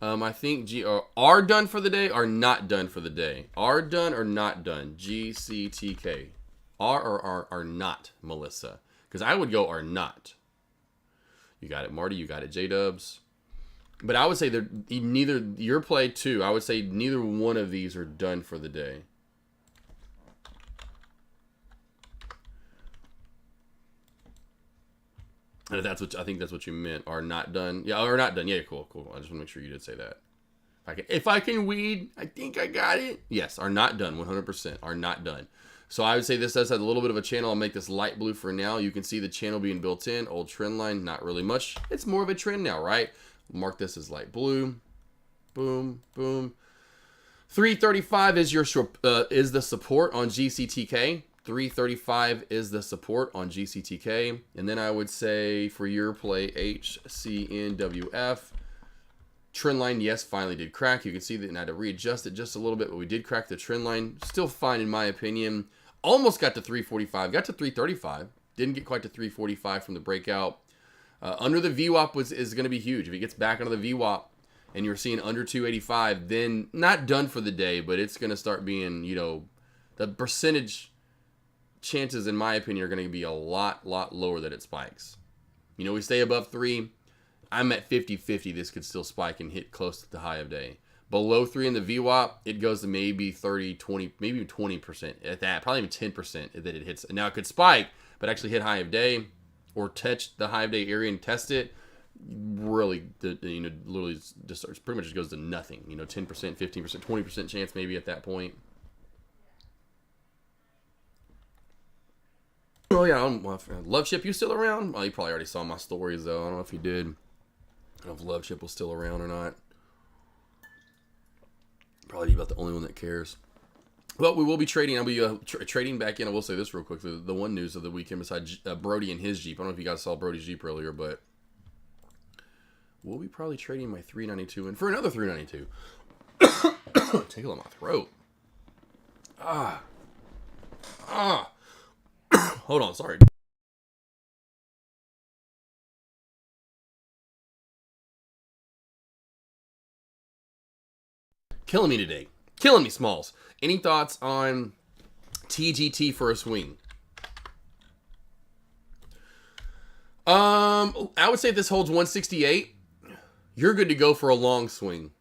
I think are done for the day, are not done for the day. Are done or not done? GCTK. Are or are not, Melissa? Because I would go are not. You got it, Marty. You got it, J-Dubs. But I would say they're neither your play too. I would say neither one of these are done for the day. And that's what I think that's what you meant. Are not done. Yeah, are not done. Yeah, cool. I just want to make sure you did say that. If I can weed, I think I got it. Yes, are not done. 100% are not done. So I would say this does have a little bit of a channel. I'll make this light blue for now. You can see the channel being built in. Old trend line, not really much. It's more of a trend now, right? Mark this as light blue. Boom, boom. 335 is is the support on GCTK. 335 is the support on GCTK. And then I would say for your play, HCNWF. Trend line, yes, finally did crack. You can see that and I had to readjust it just a little bit, but we did crack the trend line. Still fine in my opinion. Almost got to 345, got to 335. Didn't get quite to 345 from the breakout. Under the VWAP is going to be huge. If he gets back under the VWAP and you're seeing under 285, then not done for the day, but it's going to start being, the percentage chances, in my opinion, are going to be a lot lower that it spikes. We stay above 3. I'm at 50-50. This could still spike and hit close to the high of day. Below 3 in the VWAP, it goes to maybe 30, 20, maybe 20% at that. Probably even 10% that it hits. Now, it could spike, but actually hit high of day or touch the high of day area and test it. Really, literally just pretty much just goes to nothing. 10%, 15%, 20% chance maybe at that point. Oh, yeah, Love Chip, you still around? Well, you probably already saw my stories, though. I don't know if you did. I don't know if Love Chip was still around or not. Probably about the only one that cares. Well, we will be trading. I'll be trading back in. I will say this real quick. The one news of the weekend besides Brody and his Jeep. I don't know if you guys saw Brody's Jeep earlier, but we'll be probably trading my 392 in for another 392. Tickle in my throat. Hold on, sorry. Killing me today. Killing me, Smalls. Any thoughts on TGT for a swing? I would say if this holds 168, you're good to go for a long swing.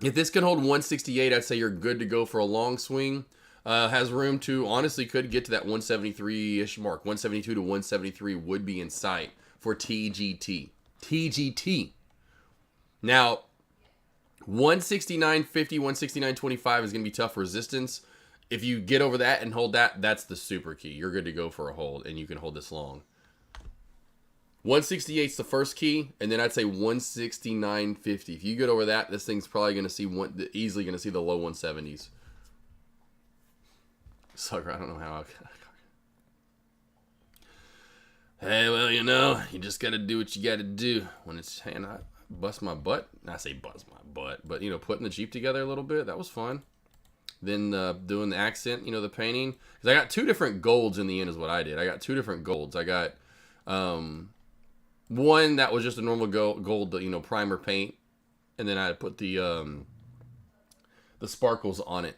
If this can hold 168, I'd say you're good to go for a long swing. Has room to, honestly, could get to that 173-ish mark. 172 to 173 would be in sight for TGT. TGT. Now, 169.50, 169.25 is going to be tough resistance. If you get over that and hold that, that's the super key. You're good to go for a hold, and you can hold this long. 168 is the first key, and then I'd say 169.50. If you get over that, this thing's probably going to see easily going to see the low 170s. Sucker, I don't know how. Hey, well, you just got to do what you got to do when it's, and I bust my butt. I say bust my butt, but, putting the Jeep together a little bit, that was fun. Then doing the accent, the painting. Because I got 2 different golds in the end is what I did. I got 2 different golds. I got one that was just a normal gold, primer paint. And then I put the sparkles on it.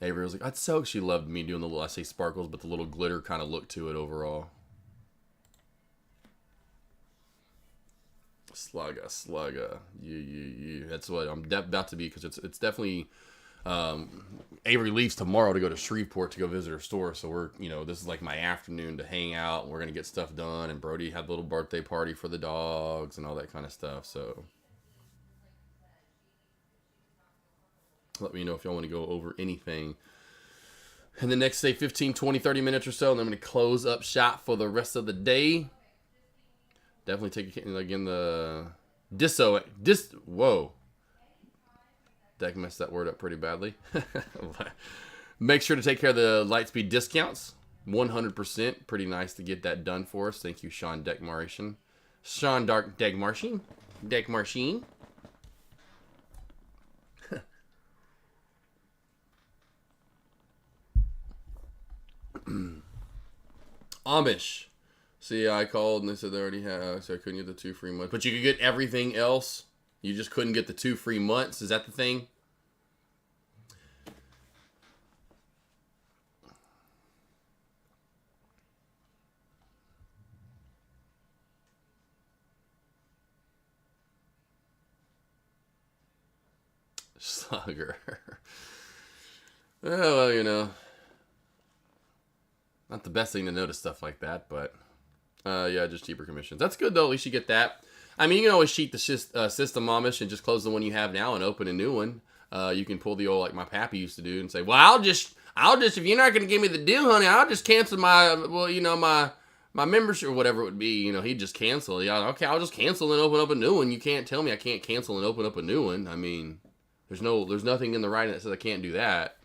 Avery was like, "I'd so." She loved me doing the little, I say sparkles, but the little glitter kind of look to it overall. Slugga. Yeah. That's what I'm about to be, because it's definitely. Avery leaves tomorrow to go to Shreveport to go visit her store, so we're, this is like my afternoon to hang out, and we're gonna get stuff done. And Brody had a little birthday party for the dogs and all that kind of stuff. So let me know if y'all want to go over anything in the next, say, 15, 20, 30 minutes or so, and I'm going to close up shop for the rest of the day. Definitely take, again, the whoa. Deck messed that word up pretty badly. Make sure to take care of the Lightspeed discounts. 100%. Pretty nice to get that done for us. Thank you, Sean Deckmartian. Sean Deckmartian. Amish. See, I called and they said they already had, so I couldn't get the 2 free months. But you could get everything else. You just couldn't get the 2 free months. Is that the thing? Slugger. Oh, well, not the best thing to notice stuff like that, but yeah, just cheaper commissions. That's good, though. At least you get that. I mean, you can always cheat the system, Amish, and just close the one you have now and open a new one. You can pull the old, like my pappy used to do, and say, well, I'll just, if you're not going to give me the deal, honey, I'll just cancel my membership or whatever it would be. He'd just cancel. Yeah, okay, I'll just cancel and open up a new one. You can't tell me I can't cancel and open up a new one. I mean, there's nothing in the writing that says I can't do that.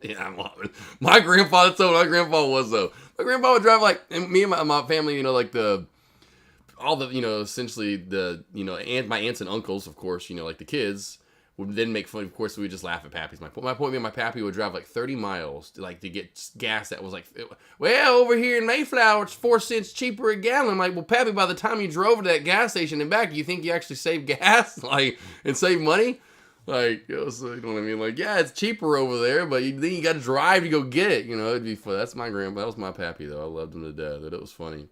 Yeah, I'm laughing. My grandpa, that's what my grandpa was, though. My grandpa would drive, like, and me and my family, like all the, essentially the, my aunts and uncles, of course, like the kids, would then make fun. Of course, we would just laugh at Pappy's. My point being, my Pappy would drive like 30 miles to get gas that was like, well, over here in Mayflower, it's 4 cents cheaper a gallon. I'm like, well, Pappy, by the time you drove to that gas station and back, do you think you actually saved gas, like, and save money? Like, you know what I mean? Like, yeah, it's cheaper over there, but then you got to drive to go get it. You know, it'd be fun. That's my grandpa. That was my Pappy, though. I loved him to death. It was funny.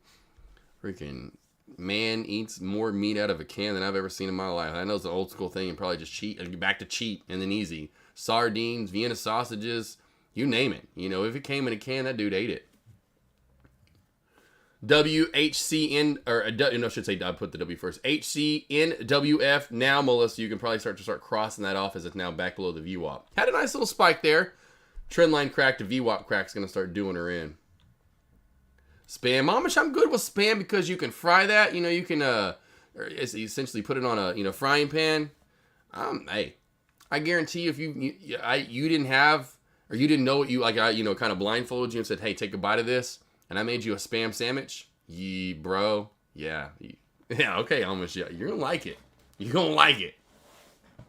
Freaking man eats more meat out of a can than I've ever seen in my life. I know it's an old school thing and probably just cheat and get back to cheap and then easy. Sardines, Vienna sausages, you name it. You know, if it came in a can, that dude ate it. WHCN, or no, I should say, I put the W first. HCNWF. Now, Melissa, you can probably start crossing that off as it's now back below the VWAP. Had a nice little spike there. Trendline cracked. The VWAP crack's going to start doing her in. Spam. Amish, I'm good with spam because you can fry that. You know, you can essentially put it on a frying pan. Hey, I guarantee you, if you didn't have, or you didn't know what you like, I kind of blindfolded you and said, hey, take a bite of this, and I made you a spam sandwich. Bro, yeah, okay, Amish, yeah, you're gonna like it. You're gonna like it.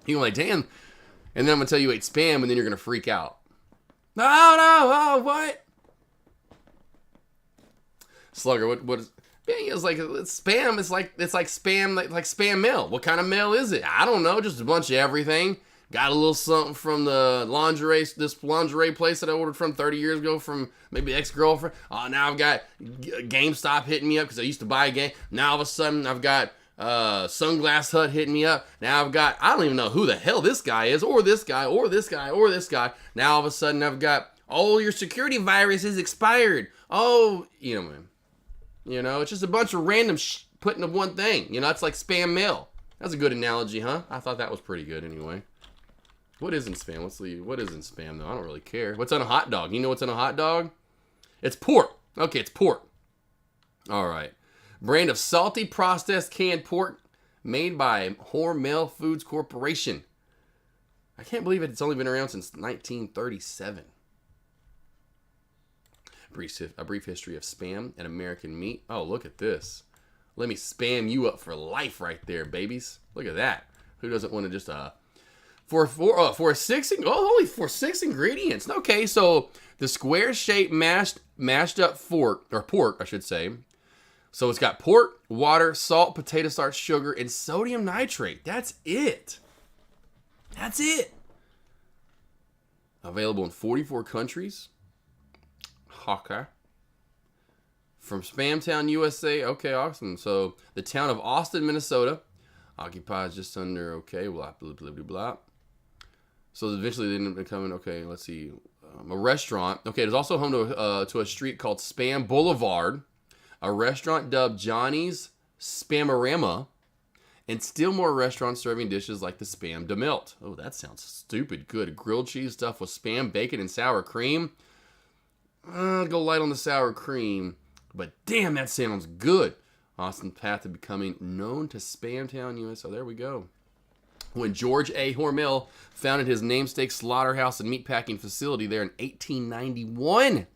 You're gonna like, damn. And then I'm gonna tell you ate spam, and then you're gonna freak out. No, what? Slugger, what is? It's like it's spam. It's like spam, like spam mail. What kind of mail is it? I don't know. Just a bunch of everything. Got a little something from the this lingerie place that I ordered from 30 years ago from maybe ex-girlfriend. Oh, now I've got GameStop hitting me up because I used to buy a game. Now all of a sudden I've got Sunglass Hut hitting me up. Now I've got, I don't even know who the hell this guy is, or this guy, or this guy, or this guy. Now all of a sudden I've got, oh, your security virus is expired. Oh, man. It's just a bunch of random put into one thing. It's like spam mail. That's a good analogy, huh? I thought that was pretty good anyway. What isn't spam? What isn't spam, though? I don't really care. What's on a hot dog? You know what's on a hot dog? It's pork. Okay, it's pork. All right. Brand of salty processed canned pork made by Hormel Foods Corporation. I can't believe it. It's only been around since 1937. A brief history of spam and American meat. Oh, look at this. Let me spam you up for life right there, babies. Look at that. Who doesn't want to just for 6 ingredients. Okay, so the square shaped mashed up pork, I should say. So it's got pork, water, salt, potato starch, sugar, and sodium nitrate. That's it. That's it. Available in 44 countries. Okay. From Spamtown, USA. Okay, awesome. So the town of Austin, Minnesota, occupies just under, okay, blah, blah, blah, blah, blah. So eventually they ended up becoming, okay, let's see, a restaurant. Okay, it is also home to a street called Spam Boulevard, a restaurant dubbed Johnny's Spamorama, and still more restaurants serving dishes like the Spam de Melt. Oh, that sounds stupid good. Grilled cheese stuffed with Spam, bacon, and sour cream. Go light on the sour cream, but damn, that sounds good. Austin's path to becoming known to Spamtown, USA. So there we go. When George A. Hormel founded his namesake slaughterhouse and meatpacking facility there in 1891.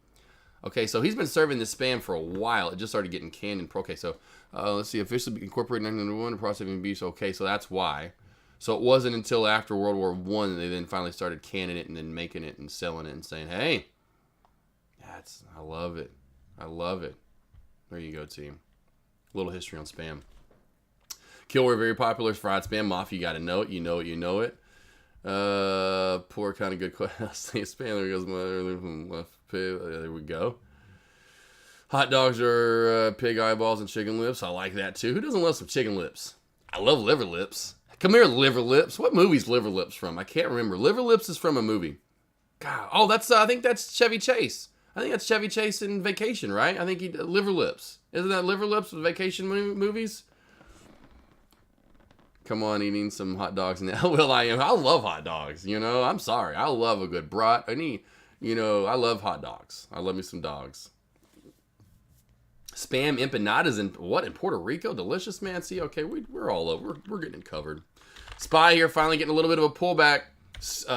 Okay, so he's been serving this spam for a while. It just started getting canned and okay, so let's see, officially incorporated in 1901 to processing beef. Okay, so that's why. So it wasn't until after World War I that they then finally started canning it and then making it and selling it and saying, hey, I love it. I love it. There you go, team. A little history on spam. Kilroy, very popular fried spam. Mafia, you got to know it. You know it. You know it. Poor kind of good question. Spam. There goes my left pig. There we go. Hot dogs are pig eyeballs and chicken lips. I like that too. Who doesn't love some chicken lips? I love liver lips. Come here, liver lips. What movie's liver lips from? I can't remember. Liver lips is from a movie. God. Oh, that's. I think that's Chevy Chase. I think that's Chevy Chase in Vacation, right? I think he Liver Lips. Isn't that Liver Lips with Vacation movies? Come on, eating some hot dogs now. Well, I love hot dogs. I'm sorry. I love a good brat. I love hot dogs. I love me some dogs. Spam empanadas in Puerto Rico? Delicious, man. See, okay, we're all over. We're getting it covered. Spy here, finally getting a little bit of a pullback.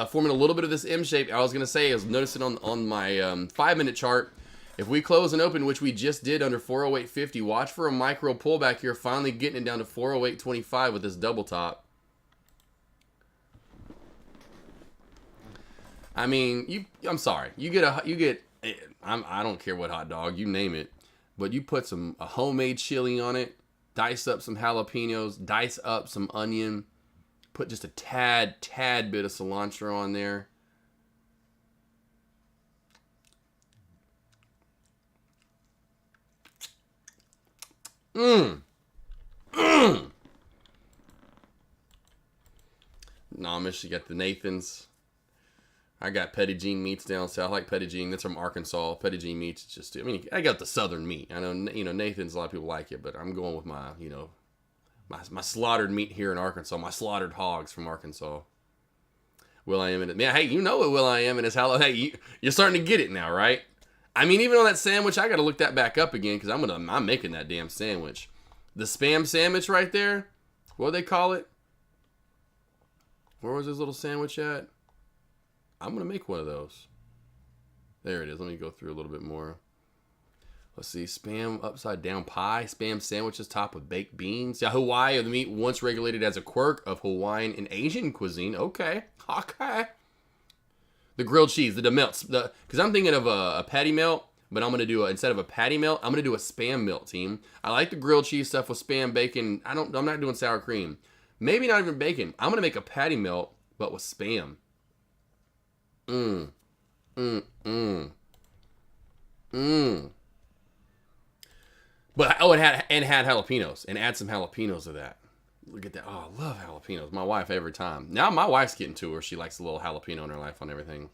Forming a little bit of this M shape. I was going to say, I was noticing on my 5-minute chart, if we close and open, which we just did under 408.50, watch for a micro pullback here, finally getting it down to 408.25 with this double top. I mean, I'm sorry. I don't care what hot dog, you name it, but you put a homemade chili on it, dice up some jalapenos, dice up some onion, put just a tad bit of cilantro on there. Amish, you got the Nathan's. I got Petit Jean meats down south. I like Petit Jean. That's from Arkansas. Petit Jean meats. It's just, I mean, I got the southern meat. I know, Nathan's, a lot of people like it, but I'm going with my, my slaughtered meat here in Arkansas. My slaughtered hogs from Arkansas. Will.i.am in it. Man, hey, you know what Will.i.am in his halal. Hey, you're starting to get it now, right? I mean, even on that sandwich, I got to look that back up again because I'm making that damn sandwich. The spam sandwich right there. What do they call it? Where was this little sandwich at? I'm going to make one of those. There it is. Let me go through a little bit more. Let's see. Spam upside down pie. Spam sandwiches topped with baked beans. Yeah, Hawaii of the meat once regulated as a quirk of Hawaiian and Asian cuisine. Okay. The grilled cheese. The melts. Because I'm thinking of a patty melt. But I'm going to do, instead of a patty melt, I'm going to do a spam melt, team. I like the grilled cheese stuff with spam, bacon. I'm not doing sour cream. Maybe not even bacon. I'm going to make a patty melt, but with spam. But it had jalapenos, and add some jalapenos to that. Look at that. Oh, I love jalapenos. My wife every time. Now my wife's getting to her. She likes a little jalapeno in her life on everything.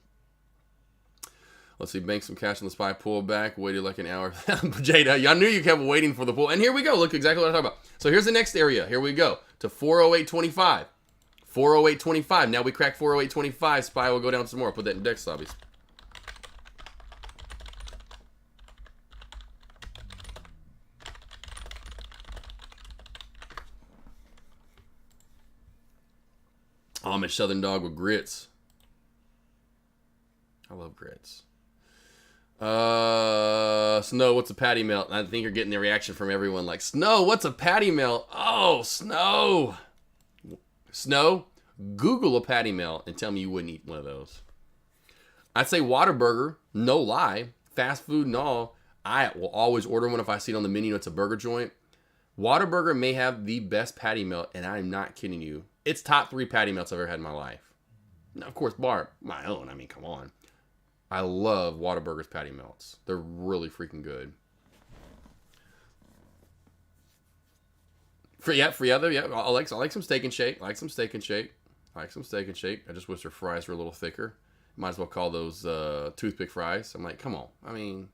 Let's see. Bank some cash on the spy. Pull back. Waited like an hour. Jada, y'all knew you kept waiting for the pull. And here we go. Look exactly what I'm talking about. So here's the next area. Here we go. To 408.25. 408.25. Now we crack 408.25. Spy will go down some more. Put that in deck lobbies. Amish Southern dog with grits. I love grits. Snow, what's a patty melt? I think you're getting the reaction from everyone like, Snow, what's a patty melt? Oh, Snow. Snow, Google a patty melt and tell me you wouldn't eat one of those. I'd say Whataburger, no lie. Fast food and all. I will always order one if I see it on the menu. It's a burger joint. Whataburger may have the best patty melt, and I'm not kidding you. It's top 3 patty melts I've ever had in my life. Now, of course, bar my own. I mean, come on. I love Whataburger's patty melts. They're really freaking good. I like some steak and shake. I just wish their fries were a little thicker. Might as well call those toothpick fries. I'm like, come on. I mean,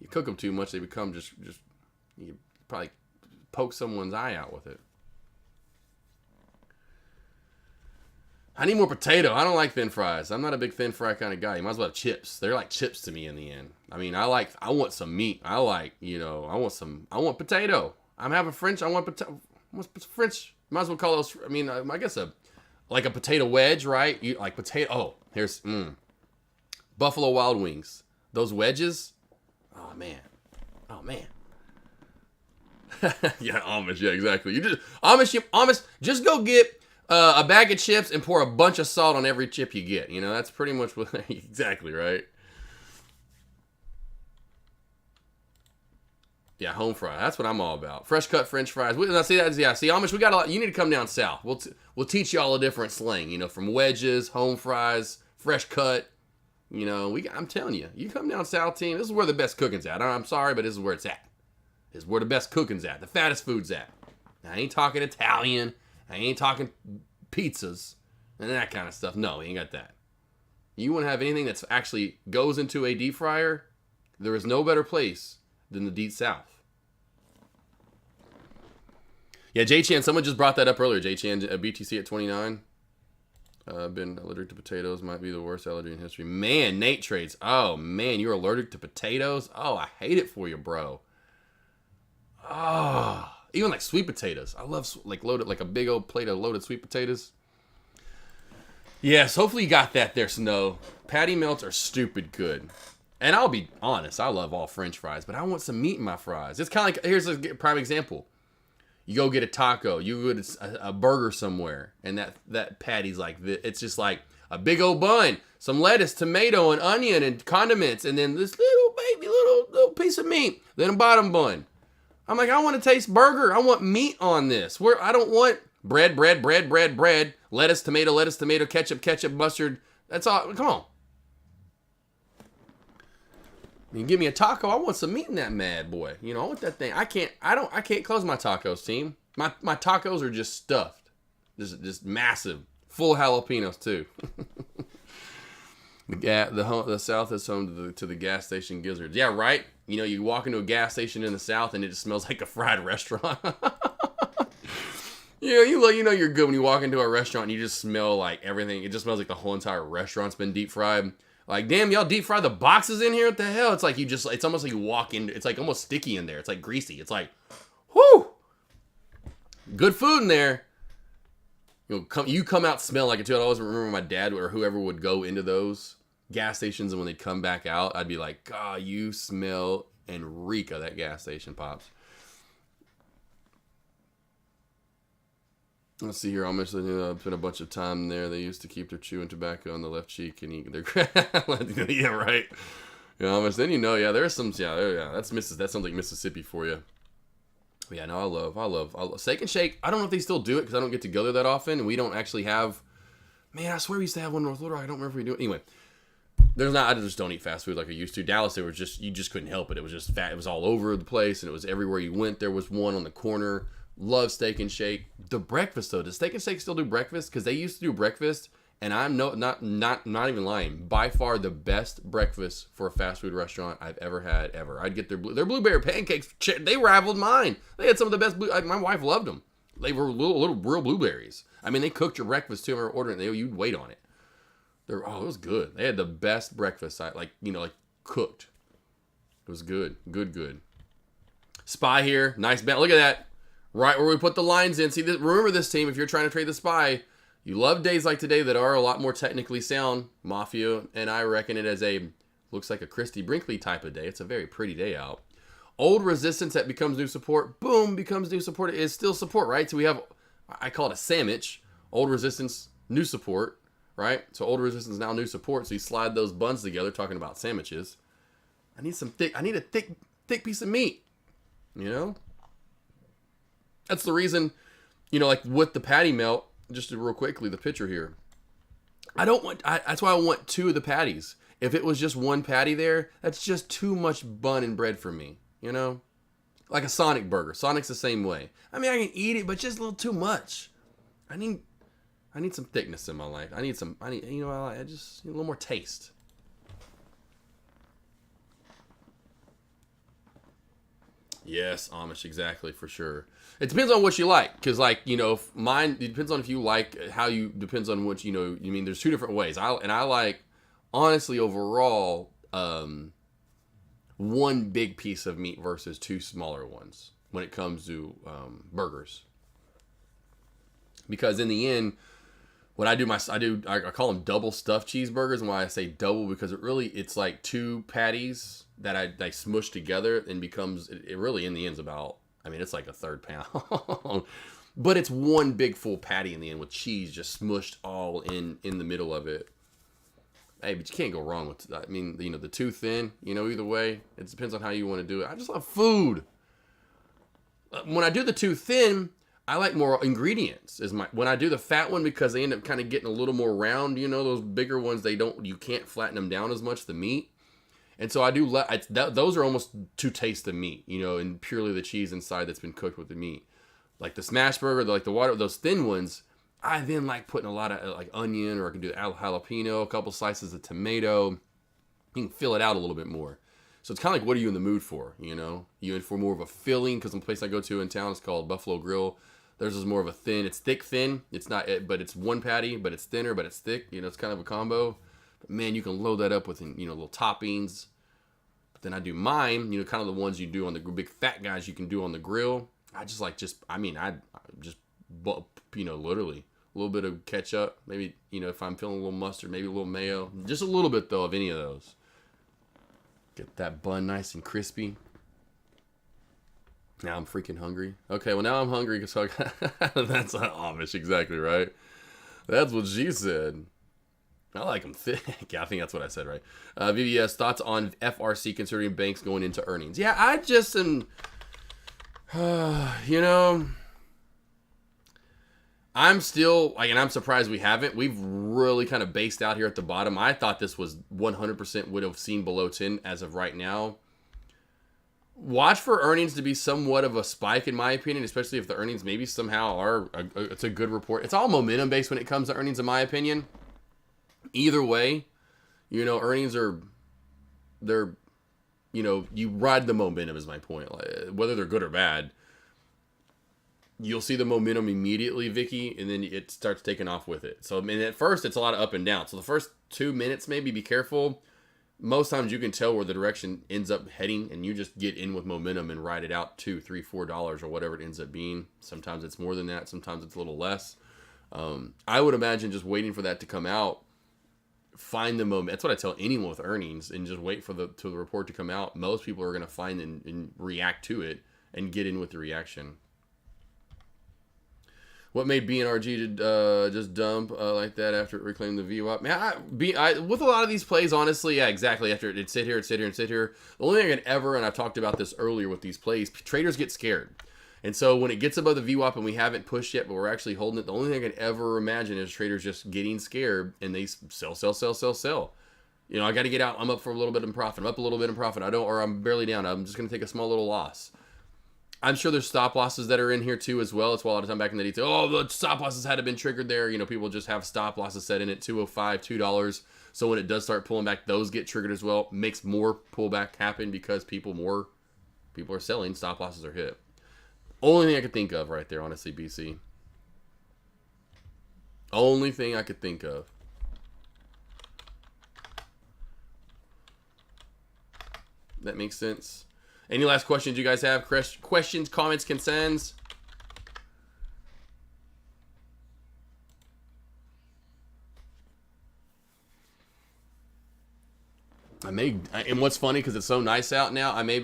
you cook them too much, they become just you probably poke someone's eye out with it. I need more potato. I don't like thin fries. I'm not a big thin fry kind of guy. You might as well have chips. They're like chips to me in the end. I mean, I want some meat. I want potato. I'm having French. I want potato. What's French? Might as well call those. I mean, I guess like a potato wedge, right? You like potato. Oh, here's Buffalo Wild Wings. Those wedges. Oh man. Yeah, Amish. Yeah, exactly. Amish. Just go get a bag of chips and pour a bunch of salt on every chip you get. You know, that's pretty much what exactly right. Yeah, home fry. That's what I'm all about. Fresh cut French fries. See Amish. We got a lot. You need to come down south. We'll teach you all a different slang. You know, from wedges, home fries, fresh cut. You know, I'm telling you, you come down south, team. This is where the best cooking's at. I'm sorry, but this is where it's at. This is where the best cooking's at. The fattest food's at. I ain't talking Italian. I ain't talking pizzas and that kind of stuff. No, we ain't got that. You want to have anything that's actually goes into a deep fryer? There is no better place than the deep south. Yeah, J-Chan, someone just brought that up earlier. J-Chan, BTC at 29. Been allergic to potatoes. Might be the worst allergy in history. Man, Nate trades. Oh, man, you're allergic to potatoes? Oh, I hate it for you, bro. Oh, even like sweet potatoes. I love loaded, like a big old plate of loaded sweet potatoes. Yes, hopefully you got that there, Snow. Patty melts are stupid good. And I'll be honest, I love all French fries, but I want some meat in my fries. It's kind of like, here's a prime example. You go get a taco, you go get a burger somewhere, and that patty's like, it's just like a big old bun, some lettuce, tomato, and onion, and condiments, and then this little baby little piece of meat, then a bottom bun. I'm like, I want to taste burger. I want meat on this. Where I don't want bread, lettuce, tomato, ketchup, mustard. That's all. Come on. You give me a taco, I want some meat in that mad boy. You know, I want that thing. I can't close my tacos, team. My tacos are just stuffed. Just massive. Full jalapenos too. The South is home to the gas station gizzards. Yeah, right. You know, you walk into a gas station in the South and it just smells like a fried restaurant. You know you're good when you walk into a restaurant and you just smell like everything. It just smells like the whole entire restaurant's been deep fried. Like, damn, y'all deep fry the boxes in here? What the hell? It's like it's almost like you walk in. It's like almost sticky in there. It's like greasy. It's like, whoo, good food in there. You come out smelling like it too. I always remember my dad or whoever would go into those gas stations, and when they'd come back out, I'd be like, God, you smell and reek of that gas station, Pops. Let's see here. I'll mention I've spent a bunch of time there. They used to keep their chewing tobacco on the left cheek and eat their yeah, right. Yeah, then yeah, there's some that's that sounds like Mississippi for you. But yeah, no, I love Steak and Shake. I don't know if they still do it because I don't get to go there that often, and we don't actually have. Man, I swear we used to have one in North Little Rock. I don't remember if we do it. Anyway, I just don't eat fast food like I used to. Dallas, you just couldn't help it. It was just fat. It was all over the place, and it was everywhere you went. There was one on the corner. Love Steak and Shake. The breakfast though, does Steak and Shake still do breakfast? Because they used to do breakfast, and I'm not even lying. By far the best breakfast for a fast food restaurant I've ever had ever. I'd get their blueberry pancakes. They rivaled mine. They had some of the best. My wife loved them. They were little real blueberries. I mean, they cooked your breakfast too. I remember ordering it. You'd wait on it. It was good. They had the best breakfast. Like cooked. It was good. Good. Spy here. Nice bet. Look at that. Right where we put the lines in. See, remember this, team. If you're trying to trade the Spy, you love days like today that are a lot more technically sound. Mafia, and I reckon it as looks like a Christy Brinkley type of day. It's a very pretty day out. Old Resistance that becomes new support. Boom, becomes new support. It is still support, right? So we have, I call it a sandwich. Old Resistance, new support, right? So Old Resistance now new support. So you slide those buns together, talking about sandwiches. I need a thick piece of meat, you know? That's the reason, like with the patty melt, just real quickly, the picture here. That's why I want two of the patties. If it was just one patty there, that's just too much bun and bread for me, Like a Sonic burger. Sonic's the same way. I mean, I can eat it, but just a little too much. I need some thickness in my life. I just need a little more taste. Yes, Amish, exactly, for sure. It depends on what you like, because if mine, it depends on if you like how you, depends on what, there's two different ways. I like, honestly, overall, one big piece of meat versus two smaller ones when it comes to burgers. Because in the end, when I call them double stuffed cheeseburgers, and why I say double, because it's like two patties that I smush together and becomes, it really in the end's about, it's like a third pound. But it's one big full patty in the end with cheese just smushed all in the middle of it. Hey, but you can't go wrong with that. The too thin, either way. It depends on how you want to do it. I just love food. When I do the too thin, I like more ingredients. When I do the fat one, because they end up kind of getting a little more round, those bigger ones, you can't flatten them down as much, the meat. And so I do those are almost to taste the meat, and purely the cheese inside that's been cooked with the meat. Like the smash burger, those thin ones, I then like putting a lot of like onion, or I can do jalapeno, a couple slices of tomato. You can fill it out a little bit more. So it's kind of like, what are you in the mood for? You in for more of a filling, because the place I go to in town is called Buffalo Grill. Theirs is more of a thin. It's thick thin. It's not, but it's one patty, but it's thinner, but it's thick. It's kind of a combo. But man, you can load that up with little toppings. But then I do mine, kind of the ones you do on the big fat guys you can do on the grill. I just literally a little bit of ketchup, maybe if I'm feeling a little mustard, maybe a little mayo, just a little bit though of any of those. Get that bun nice and crispy. Now I'm freaking hungry. Okay, well now I'm hungry because that's not Amish, exactly right. That's what she said. I like them thick. Yeah, I think that's what I said, right? VVS, thoughts on FRC considering banks going into earnings? Yeah, I just am, you know, I'm still, like, and I'm surprised we haven't. We've really kind of based out here at the bottom. I thought this was 100% would have seen below 10 as of right now. Watch for earnings to be somewhat of a spike, in my opinion, especially if the earnings maybe somehow are, it's a good report. It's all momentum based when it comes to earnings, in my opinion. Either way, you know, earnings are, they're, you know, you ride the momentum is my point. Like, whether they're good or bad, you'll see the momentum immediately, Vicky, and then it starts taking off with it. So, I mean, at first, it's a lot of up and down. So the first 2 minutes, maybe be careful. Most times you can tell where the direction ends up heading, and you just get in with momentum and ride it out $2, $3, $4 or whatever it ends up being. Sometimes it's more than that. Sometimes it's a little less. I would imagine just waiting for that to come out. Find the moment. That's what I tell anyone with earnings, and just wait for the report to come out. Most people are going to find and react to it and get in with the reaction. What made BNRG to just dump like that after it reclaimed the VWAP? Man, with a lot of these plays, honestly, yeah, exactly. After it sit here. The only thing I can ever, and I've talked about this earlier with these plays, traders get scared. And so when it gets above the VWAP and we haven't pushed yet, but we're actually holding it, the only thing I can ever imagine is traders just getting scared and they sell. You know, I got to get out. I'm up for a little bit in profit. I'm up a little bit in profit. Or I'm barely down. I'm just going to take a small little loss. I'm sure there's stop losses that are in here too as well. It's a lot of time back in the detail. Oh, the stop losses had to been triggered there. You know, people just have stop losses set in at $2.05, $2. So when it does start pulling back, those get triggered as well. Makes more pullback happen because people are selling. Stop losses are hit. Only thing I could think of right there, honestly, BC. Only thing I could think of. That makes sense. Any last questions you guys have? Questions, comments, concerns? And what's funny, because it's so nice out now, I may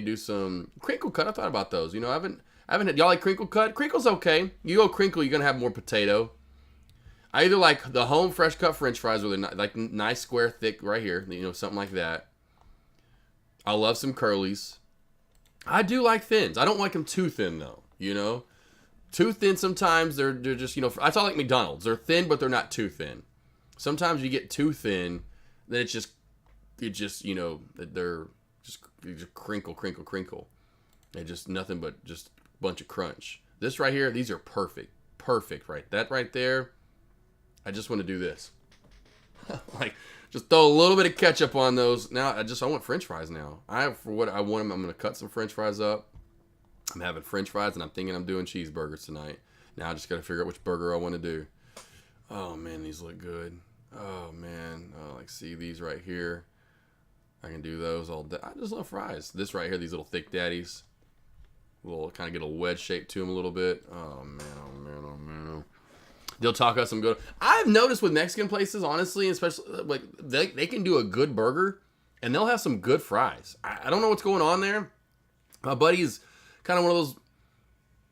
do some crinkle cut. I thought about those. You know, I haven't had, y'all like crinkle cut? Crinkle's okay. You go crinkle, you're going to have more potato. I either like the home fresh cut French fries, where they're like nice, square, thick right here. You know, something like that. I love some curlies. I do like thins. I don't like them too thin, though. You know? Too thin sometimes, they're just, you know, I like McDonald's. They're thin, but they're not too thin. Sometimes you get too thin, then it just, you know, they're just crinkle. They're just nothing but just a bunch of crunch. This right here, these are perfect. Perfect, right? That right there, I just want to do this. Like, just throw a little bit of ketchup on those. Now, I want French fries now. For what I want them, I'm going to cut some French fries up. I'm having French fries, and I'm thinking I'm doing cheeseburgers tonight. Now I just got to figure out which burger I want to do. Oh, man, these look good. Oh, man. Like, see these right here. I can do those all day. I just love fries. This right here, these little thick daddies. Kind of get a wedge shape to them a little bit. Oh, man. They'll talk us some good. I've noticed with Mexican places, honestly, especially, like, they can do a good burger, and they'll have some good fries. I don't know what's going on there. My buddy's kind of one of those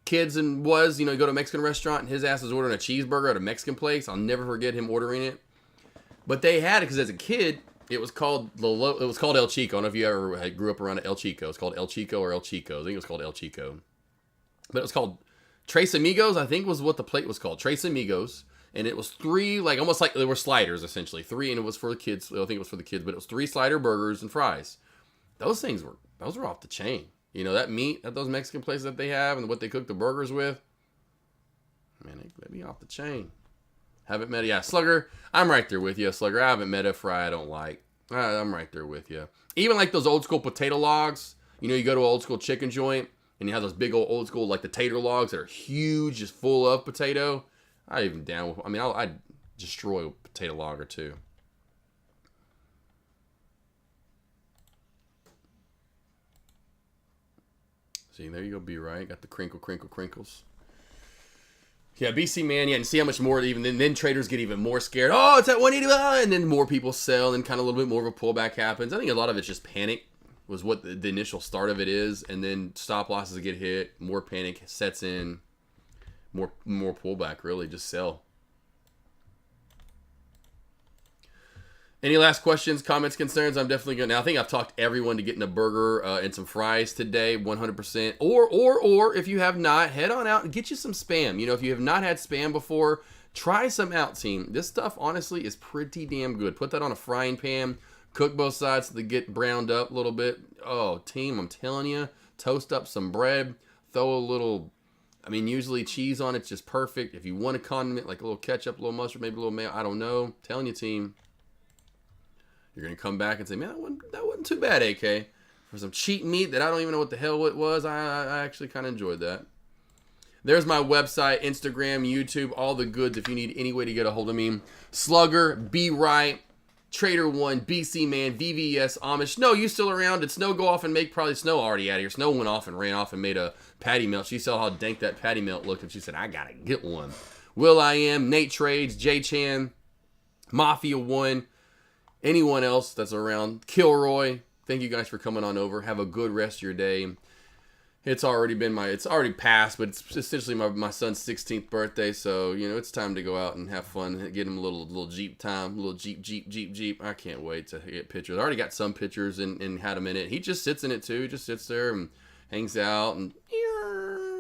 kids, and you know, you go to a Mexican restaurant, and his ass is ordering a cheeseburger at a Mexican place. I'll never forget him ordering it. But they had it because as a kid, it was called El Chico. I don't know if you ever grew up around El Chico. It's called El Chico or El Chico. I think it was called El Chico. But it was called Tres Amigos, I think was what the plate was called. Tres Amigos. And it was three, like, almost like they were sliders, essentially. Three, and it was for the kids. I think it was for the kids, but it was 3 slider burgers and fries. Those were off the chain. You know, that meat at those Mexican places that they have and what they cook the burgers with, man, they be off the chain. Haven't met Slugger, I'm right there with you, Slugger. I haven't met a fry I don't like. I'm right there with you. Even like those old school potato logs. You know, you go to an old school chicken joint, and you have those big old school, like the tater logs that are huge, just full of potato. I'd destroy a potato log or two. See, there you go, B, right? Got the crinkles. Yeah, BC, man, yeah, and see how much more, even then traders get even more scared. Oh, it's at 180, and then more people sell, and kind of a little bit more of a pullback happens. I think a lot of it's just panic was what the initial start of it is, and then stop losses get hit, more panic sets in, more pullback, really, just sell. Any last questions, comments, concerns? I'm definitely going to. I think I've talked everyone to getting a burger and some fries today, 100%. Or if you have not, head on out and get you some Spam. You know, if you have not had Spam before, try some out, team. This stuff, honestly, is pretty damn good. Put that on a frying pan, cook both sides so they get browned up a little bit. Oh, team, I'm telling you, toast up some bread, throw a little, I mean, usually cheese on it's just perfect. If you want a condiment, like a little ketchup, a little mustard, maybe a little mayo, I don't know. I'm telling you, team. You're going to come back and say, man, that wasn't too bad, AK. For some cheap meat that I don't even know what the hell it was, I actually kind of enjoyed that. There's my website, Instagram, YouTube, all the goods if you need any way to get a hold of me. Slugger, Be Right, Trader One, BC Man, VVS, Amish. No, you still around? Did Snow go off and make probably Snow already out of here? Snow went off and ran off and made a patty melt. She saw how dank that patty melt looked and she said, I got to get one. Will I Am, Nate Trades, J Chan, Mafia One. Anyone else that's around, Kilroy, thank you guys for coming on over. Have a good rest of your day. It's already passed, but it's essentially my son's 16th birthday, so, you know, it's time to go out and have fun, get him a little Jeep time, a little Jeep. I can't wait to get pictures. I already got some pictures and had him in it. He just sits in it, too. He just sits there and hangs out, and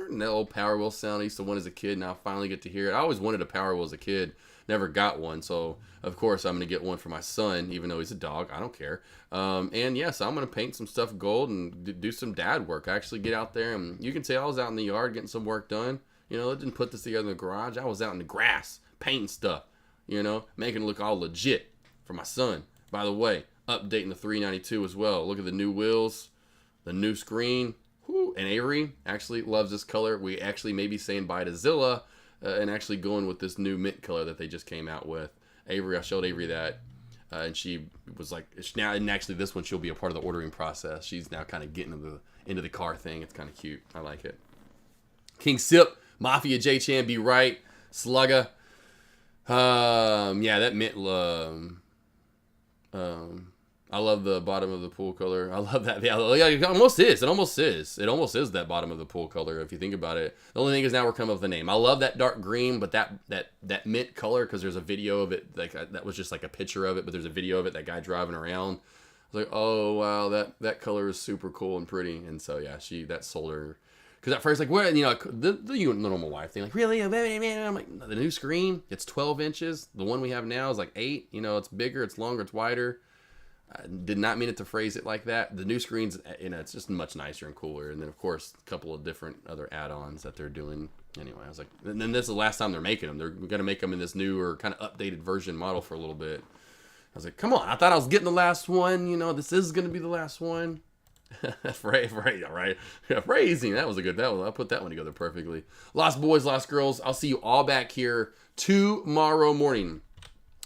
that old Power Wheel sound I used to want as a kid, and I finally get to hear it. I always wanted a Power Wheel as a kid. Never got one, so of course I'm gonna get one for my son, even though he's a dog. I don't care. And yes, I'm gonna paint some stuff gold and do some dad work. I actually get out there, and you can tell I was out in the yard getting some work done. You know, I didn't put this together in the garage. I was out in the grass painting stuff. You know, making it look all legit for my son. By the way, updating the 392 as well. Look at the new wheels, the new screen. Whew. And Avery actually loves this color. We actually may be saying bye to Zilla. And actually going with this new mint color that they just came out with. Avery, I showed Avery that, and she was like, now, and actually this one she'll be a part of the ordering process. She's now kind of getting into the car thing. It's kind of cute. I like it. King Sip, Mafia, J Chan, Be Right, Slugger. Yeah, that mint. I love the bottom of the pool color. I love that. Yeah, it almost is. It almost is that bottom of the pool color if you think about it. The only thing is now we're coming up with the name. I love that dark green, but that mint color, because there's a video of it, like that was just like a picture of it, but there's a video of it, that guy driving around. I was like, oh wow, that color is super cool and pretty. And so yeah, that sold her. Because at first, like, what, you know, the normal wife thing, like, really? I'm like, the new screen, it's 12 inches. The one we have now is like 8. You know, it's bigger, it's longer, it's wider. I did not mean it to phrase it like that. The new screen's, you know, it's just much nicer and cooler. And then, of course, a couple of different other add-ons that they're doing. Anyway, I was like, and then this is the last time they're making them. They're going to make them in this newer, kind of updated version model for a little bit. I was like, come on, I thought I was getting the last one. You know, this is going to be the last one. Right. Phrasing. That was a good, I put that one together perfectly. Lost boys, lost girls. I'll see you all back here tomorrow morning.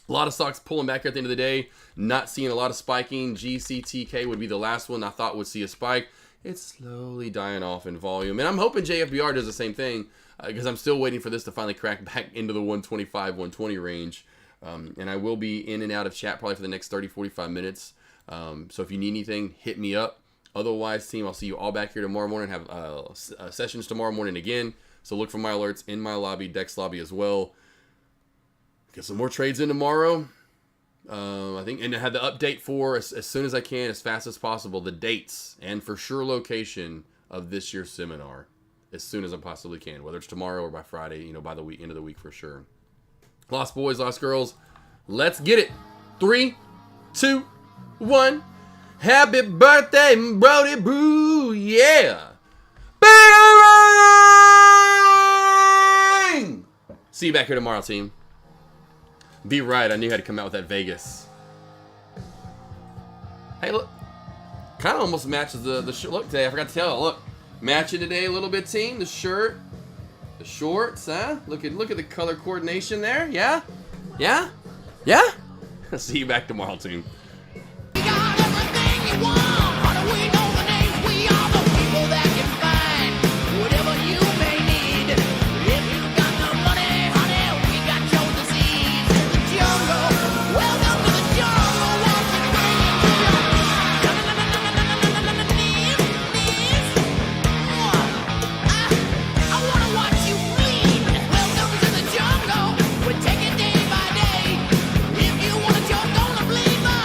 A lot of stocks pulling back at the end of the day. Not seeing a lot of spiking. GCTK would be the last one I thought would see a spike. It's slowly dying off in volume. And I'm hoping JFBR does the same thing, because I'm still waiting for this to finally crack back into the 125, 120 range. And I will be in and out of chat probably for the next 30, 45 minutes. So if you need anything, hit me up. Otherwise, team, I'll see you all back here tomorrow morning. Have sessions tomorrow morning again. So look for my alerts in my lobby, Dex lobby as well. Get some more trades in tomorrow. I think, and I had the update for as soon as I can, as fast as possible, the dates and for sure location of this year's seminar as soon as I possibly can, whether it's tomorrow or by Friday, you know, by the end of the week for sure. Lost boys, lost girls, let's get it. 3, 2, 1. Happy birthday, Brody Boo, yeah. Bang! See you back here tomorrow, team. Be right, I knew how to come out with that Vegas. Hey, look. Kind of almost matches the shirt. Look, today, I forgot to tell you. Look, matching today a little bit, team. The shirt, the shorts, huh? Look at the color coordination there. Yeah? Yeah? Yeah? See you back tomorrow, team. We got everything you want. How do we know? We're taking day by day. If you wanna joke, gonna believe us.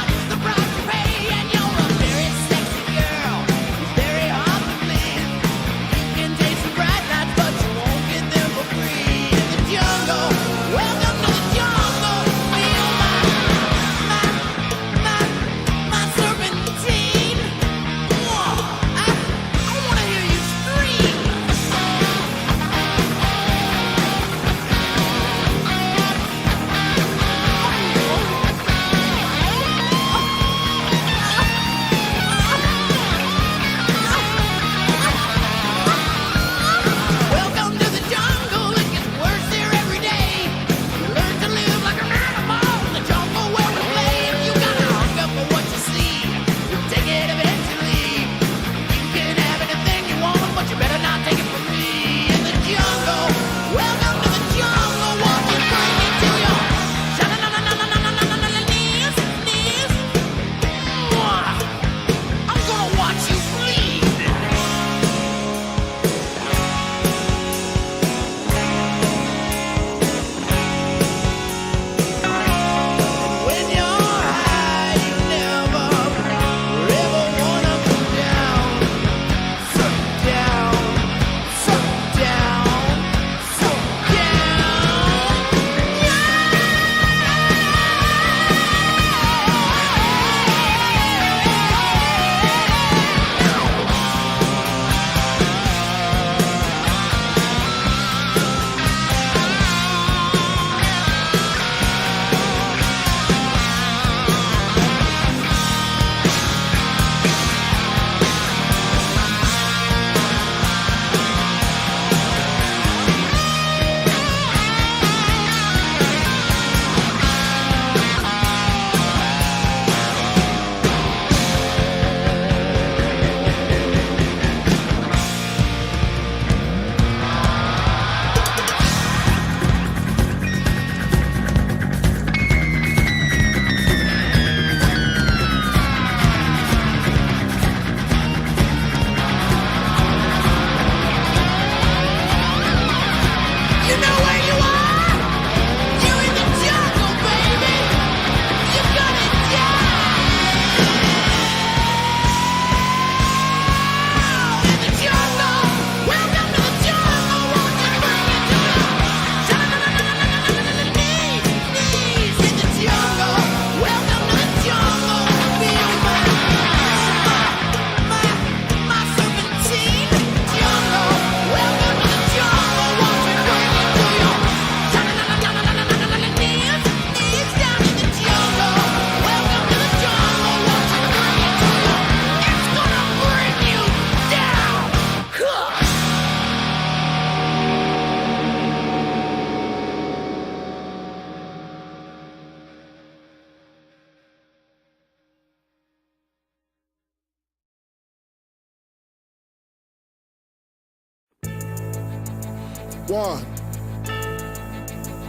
One.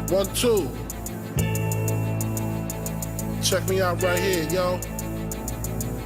1, 2. Check me out right here, yo.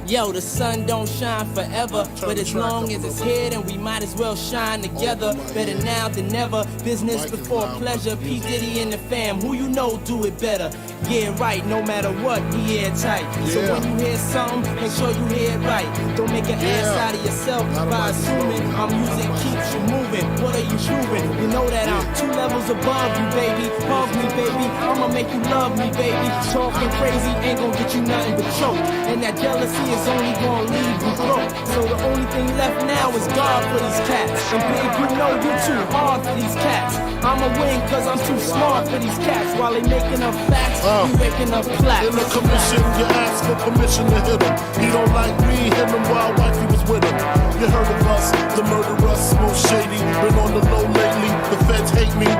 Yo, the sun don't shine forever, but as long as it's here, then we might as well shine together. Better now than never, business before pleasure. P. Diddy and the fam, who you know do it better. Yeah, right, no matter what, we airtight. So when you hear something, make sure you hear it right. Don't make an ass out of yourself by assuming our music keeps you moving. What are you proving? You know that I'm 2 levels above you, baby. Hug me, baby, I'ma make you love me, baby. Talking crazy ain't gonna get you nothing but choke. And that jealousy is only gonna leave you broke. So the only thing left now is God for these cats. And big, you know you too hard for these cats. I'ma win cause I'm too smart for these cats. While they making up facts, you making up plaques. In the commission, you ask for permission to hit him. He don't like me, hit him while wifey was with him. You heard of us, the murderers, most shady. Been on the low lately, the feds hate me.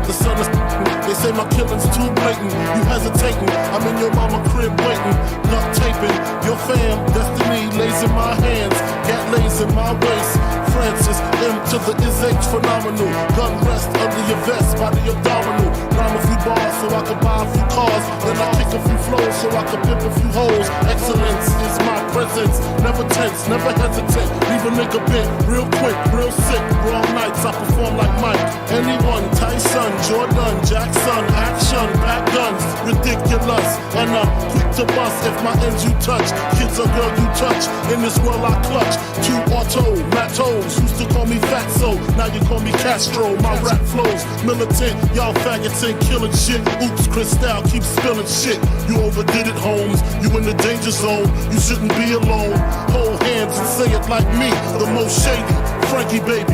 The sun is they say my killing's too blatant. You hesitating, I'm in your mama crib waiting. Nut taping, your fam, destiny lays in my hands. Gat lays in my waist. Francis, M to the is H phenomenal. Gun rest under your vest, body abdominal. Rhyme a few bars so I can buy a few cars. Then I kick a few flows so I can pimp a few hoes. Excellence is my presence. Never tense, never hesitate. Leave a nigga bent, real quick, real sick. Wrong nights, I perform like Mike. Anyone, Tyson, Jordan, Jackson, action, pack guns, ridiculous. And I'm quick to bust if my ends you touch. Kids or girl you touch. In this world I clutch. 2 auto, Matos. Used to call me Fatso, now you call me Castro. My rap flows militant, y'all faggots ain't killing shit. Oops, Cristal keeps spilling shit. You overdid it, Holmes. You in the danger zone. You shouldn't be alone. Hold hands and say it like me, the most shady, Frankie baby.